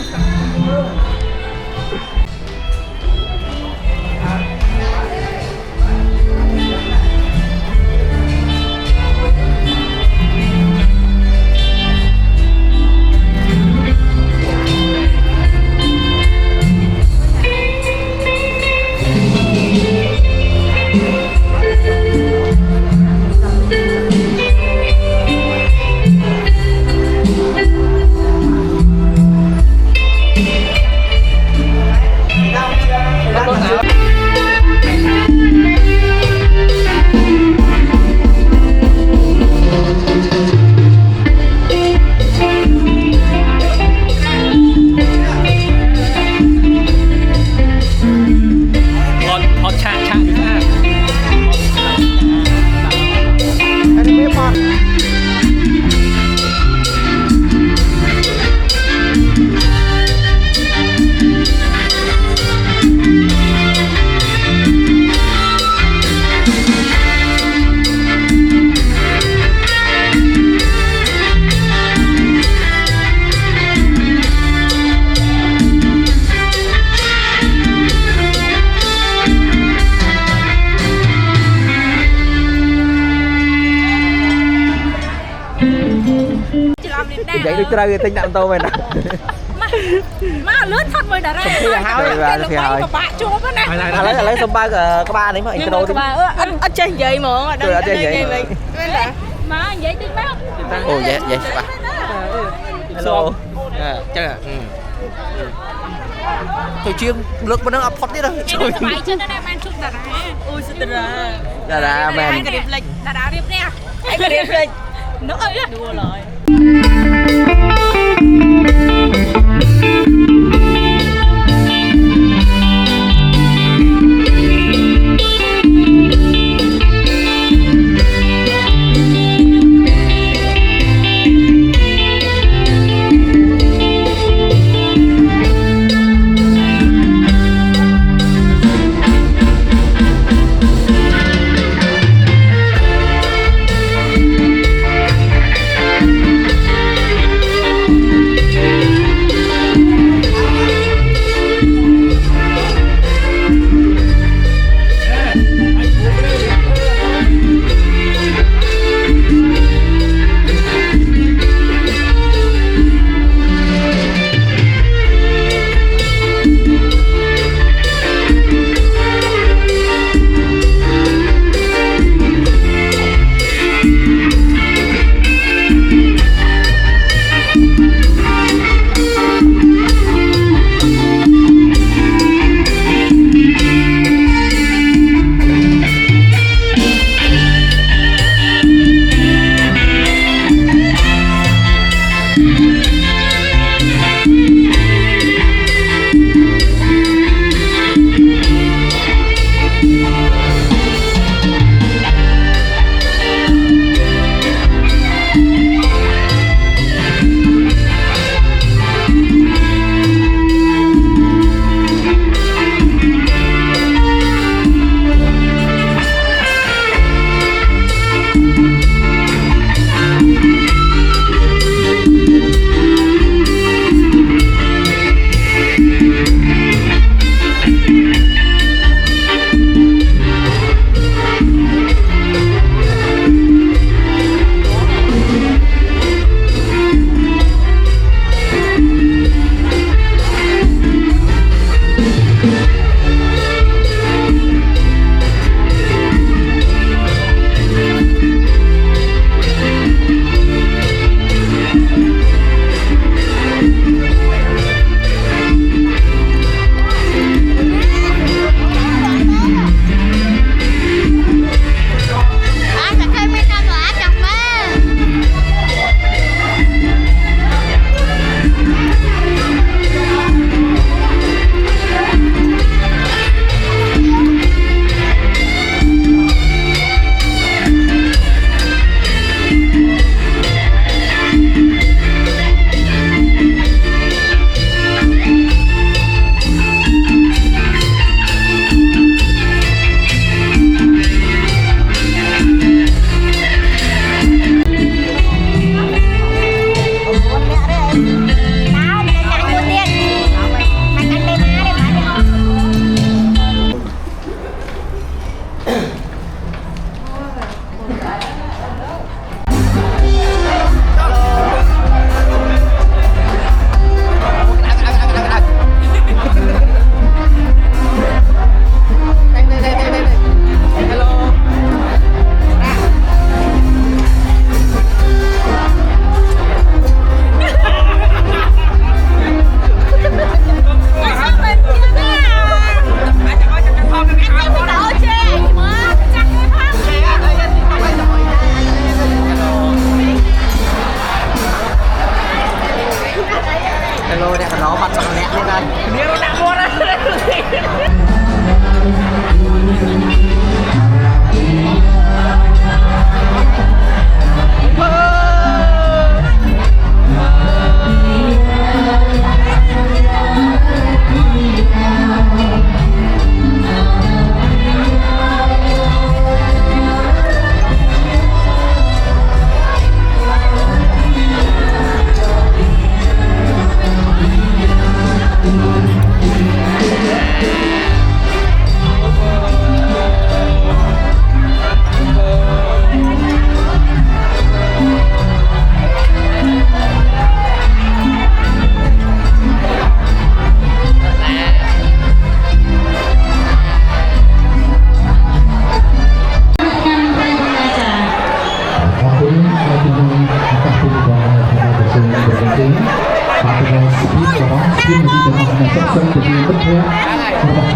hot chat đi ha vậy tôi chơi tinh đạm tô mình má lướt thật với đã ra bạn chua cái này lấy xong ba có ba đấy mà nhưng mà anh chơi vậy mà anh chơi vậy mà vậy tiếng bác ồ vậy vậy ba hello chắc là tôi chuyên lực mà nó ập phật đi đâu em phải chứ nó đang mang chút đà ra ui sao đà ra mà anh cái điệp lịch đà điệp nè anh cái điệp lịch nó ơi đùa lời សិនជាមានមិត្តភក្តិរបស់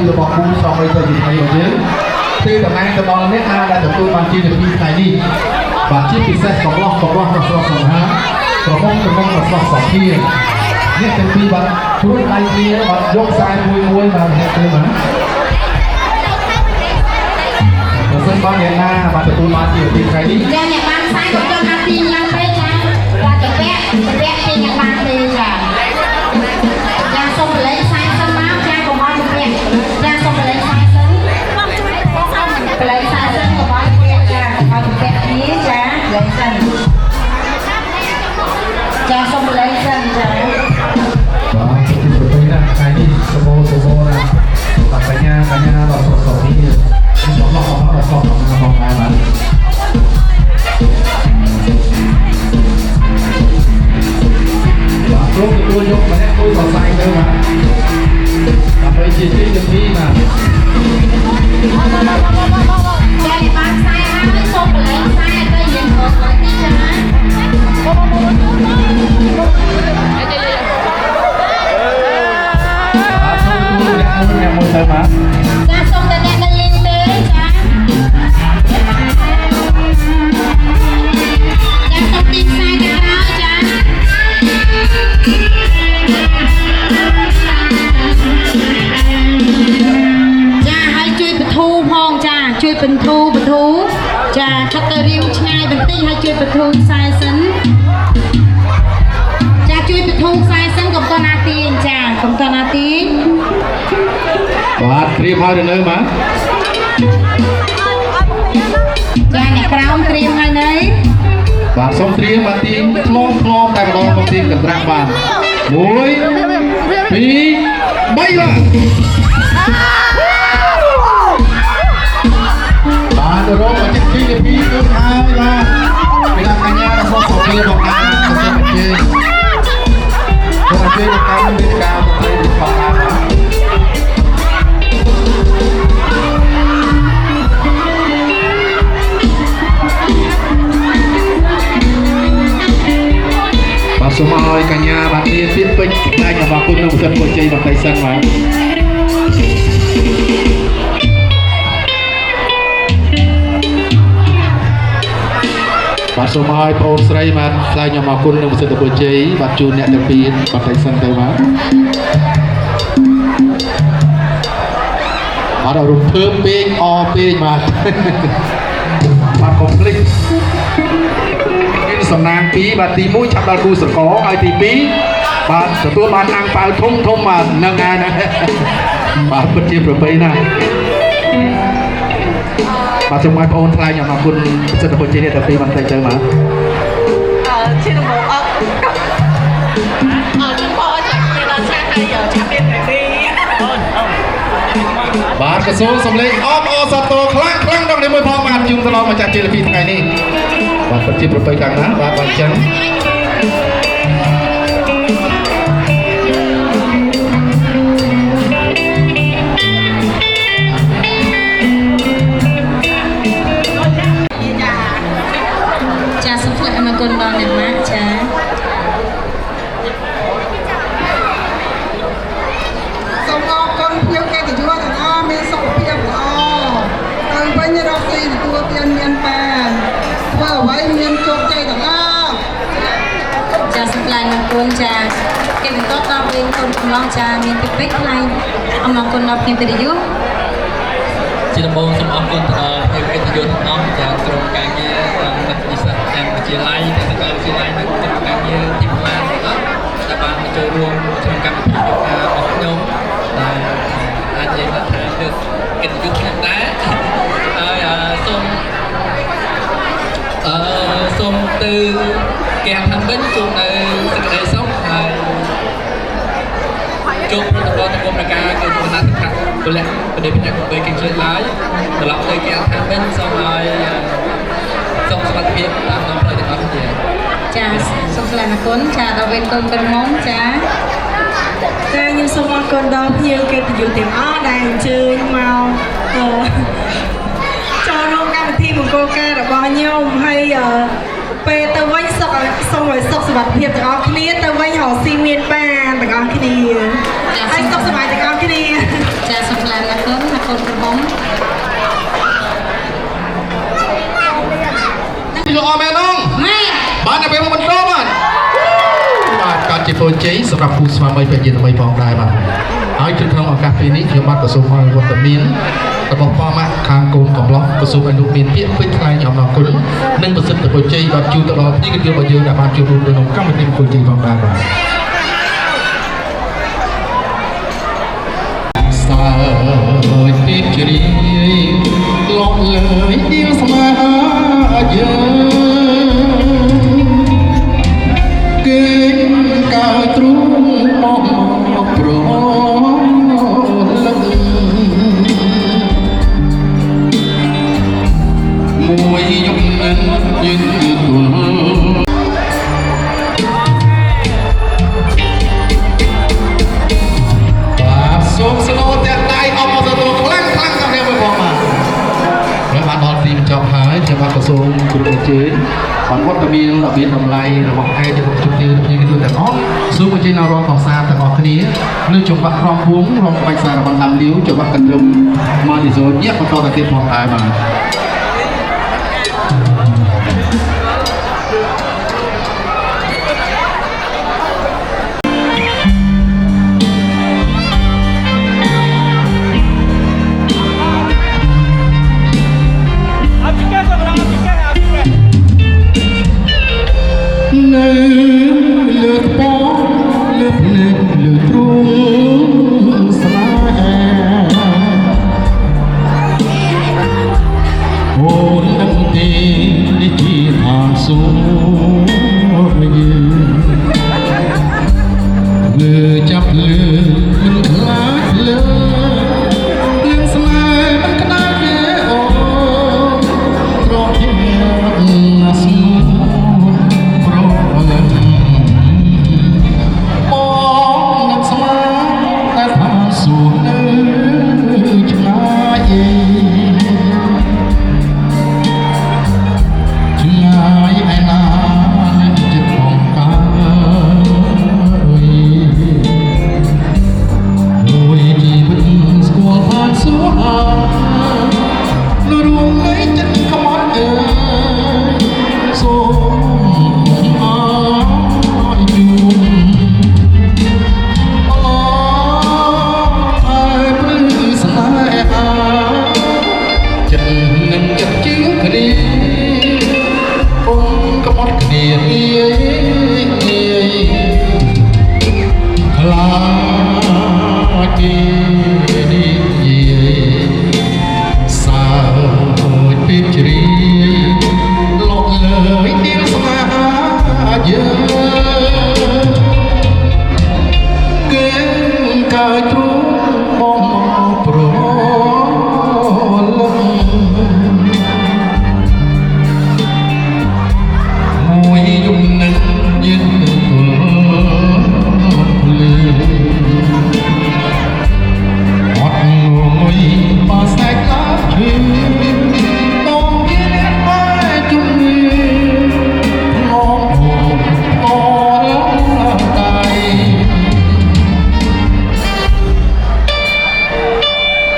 របស់គូសងឲ្យទៅជាថ្មីរបស់យើងទីតំណែងទៅដល់នេះអាចដែលទទួលបានជាទីថ្ងៃនេះបាទជាពិសេសកំឡោះរបស់ស្រស់សម្ហាប្រកបជាមួយស្រស់សភានេះទាំងពីរបាទជួនដៃគ្នាបាទយកខ្សែមួយបាទហេតុទេបាទបើសិនបានយ៉ាងណាបាទទទួលបានជាទីថ្ងៃនេះចាអ្នកបានខ្សែក៏យកណាទីយ៉ាងពេកចាបាទទៅពាក់ទីយ៉ាងបានទេចាចាសូមបលែងខ្សែសិនមកចាកុំឲ្យទៅពាក់ចាសូមបលែងខ្សែសិនបលែងខ្សែសិនកុំឲ្យពាក់ចាកុំឲ្យពាក់នេះចាបលែងសិនចាសូមបលែងសិនចាបាទទីប្រពៃណាថ្ងៃនេះសបោណាបញ្ញាដល់ស្រស់នេះរបស់របស់របស់របស់ដែរបាទបាទលោកទទួលយកម្នាក់មួយក៏សាយទៅបាទដើម្បីជាទីជំនាញបាទចាបានខ្សែហើយសូមបលែងខ្សែទៅយើងរត់ទៅទីចាអ្នកមួយទៅបាទចាសូមតែអ្នកនៅលេងទេចាសូមទីខ្សែខាងក្រោយចាចាហើយជួយបធូផងចាជួយបធូចាឆាប់ទៅរៀងឆ្ងាយបន្តិចហើយជួយបធូខ្សែសិនចាជួយបធូខ្សែសិនកុំតណាទាញចាកុំតណាទាញបាទត្រៀមហើយនៅបាទចាអ្នកក្រោមត្រៀមហើយនៅបាទសូមត្រៀមបាទទាញធ្លាប់តែម្ដងមកទាញកន្ត្រាក់បាទ1 2 3បាទបាទរងមកចិត្ត2នាទីគឺហើយបាទពីកញ្ញារបស់សុភាមកបានសូមអញ្ជើញមកកម្មវិធីការទៅផងបាទ សូមឲ្យកញ្ញាបាទនេះពាក្យពេចន៍តែខ្ញុំអរគុណនឹងប្រសិទ្ធពរជ័យបងសិនបាទបាទសូមឲ្យបងអូនស្រីបាទថ្លែងខ្ញុំអរគុណនឹងប្រសិទ្ធពរជ័យបាទជូនអ្នកទាំងពីរបងសិនទៅបាទអត់រំភើបពេកអពេកបាទបាទកុំភ្លេចនេះសំណាង2បាទទី1ឆាប់ដល់គូសកលហើយទី2បាទទទួលបានអាំងប៉ាវធំបាទនឹងឯណាបាទពិតជាប្រពៃណាស់បាទសូមឲ្យបងអូនថ្លែងអំណរគុណសិទ្ធិពលជ័យនេះតែពីបន្តិចទៅបាទជាដំបូងអត់ជំពរចាក់ពេលដល់ឆាហើយឆាប់មានតែពីបាទកសូលសំលេងអបអរសាទរខ្លាំងដល់នេះមួយផងបាទជុំទៅដល់ម្ចាស់ជលពីថ្ងៃនេះបាទពិតជាប្រពៃខាងណាបាទបាទចឹងចាសូមថ្លែងអំណរគុណដល់អ្នកម៉ាក់ចាសូមអរគុណភ្ញៀវកិត្តិយសទាំងអស់មានសុខភាពល្អទៅវិញរកស៊ីទទួលទានមានបានធ្វើអ្វីមានជោគជ័យទាំងអស់ចាសូមថ្លែងអំណរគុណចាកិត្តិយសដល់វិញកូនកំឡុងចាមានពីពេកថ្លែងអំណរគុណដល់ភ្ញៀវកិត្តិយសជាដំបូងសូមអរគុណដល់ភ្ញៀវកិត្តិយសទាំងអស់ទាំងក្រុមការងារទាំងមិត្តនិស្សិតទាំងវិទ្យាល័យទាំងសាកលវិទ្យាល័យនិងក្រុមការងារទីផ្សារទាំងអស់ដែលបានចូលរួមក្នុងកម្មវិធីរបស់ខ្ញុំដែលអាចនិយាយថាគឺកិត្តិយសខ្ញុំដែរហើយសូមទៅគេខាងវិញជួបនៅសេចក្តីសុខហើយជួបប្រតិបត្តិក្នុងការគឺដំណើរទឹកពលៈប្រទេសអ្នកકોઈគេឆ្លៀតឡើយត្រឡប់ទៅគេខាងវិញសូមឲ្យសុខសុខភាពតាមតាមផ្លូវទាំងអស់គ្នាចាសូមថ្លែងអំណរគុណចាដល់វិញកូនក្រមុំចាខ្ញុំសូមអរគុណដល់ភ្ញៀវកិត្តិយសទាំងអស់ដែលអញ្ជើញមកចូលរួមកម្មវិធីមង្គលការរបស់ខ្ញុំហើយពេលទៅវិញសូមឲ្យសុខសុខភាពទាំងអស់គ្នាទៅវិញរកស៊ីមានបានទាំងអស់គ្នាហើយសុខសប្បាយទាំងអស់គ្នាចាសូមថ្លែងអំណរគុណដល់កូនក្រមុំលោកអរមែនអងម៉ែបានតែពេលមកបន្តបាទការជាពរជ័យសម្រាប់គូស្វាមីភរិយាថ្មីផងដែរបាទហើយក្នុងឱកាសពេលនេះខ្ញុំបាទក៏សូមឲ្យវត្តមានរបស់ប៉ម៉ាក់ខាងកូនកំឡោះក៏សូមអនុមានពាក្យពេចន៍ថ្លែងអំណរគុណនិងប្រសិទ្ធពរជ័យដល់ជូនទៅដល់ភ្ញៀវកិត្តិយសរបស់យើងដែលបានចូលរួមក្នុងកម្មវិធីមង្គលជ័យផងដែរបាទសាយពីជ្រាយលក់លើយទៀងស្មាយើងគេកើតទ្រូងមកប្រលឹកមួយយប់នឹងយឺតគល់បាទសូមស្នូតែដៃអបអរសាទរខ្លាំងៗតាមនេះមួយផងបាទហើយបានដល់ទីបញ្ចប់ហើយខ្ញុំបាទក៏សូមគោរពអញ្ជើញបានវត្តមានរបៀបតម្លៃរបស់ឯកជំនុំជម្រាបភ្ញៀវកិត្តិយសទាំងអស់សូមអញ្ជើញនៅរាល់ផងសារទាំងអស់គ្នានៅចង្វាក់ក្រមភូមិរងក្បាច់សាររបស់តាមលាវចង្វាក់កណ្ដុំមកទីសូនញាក់បន្តទៅទៀតផងដែរបាទនៅ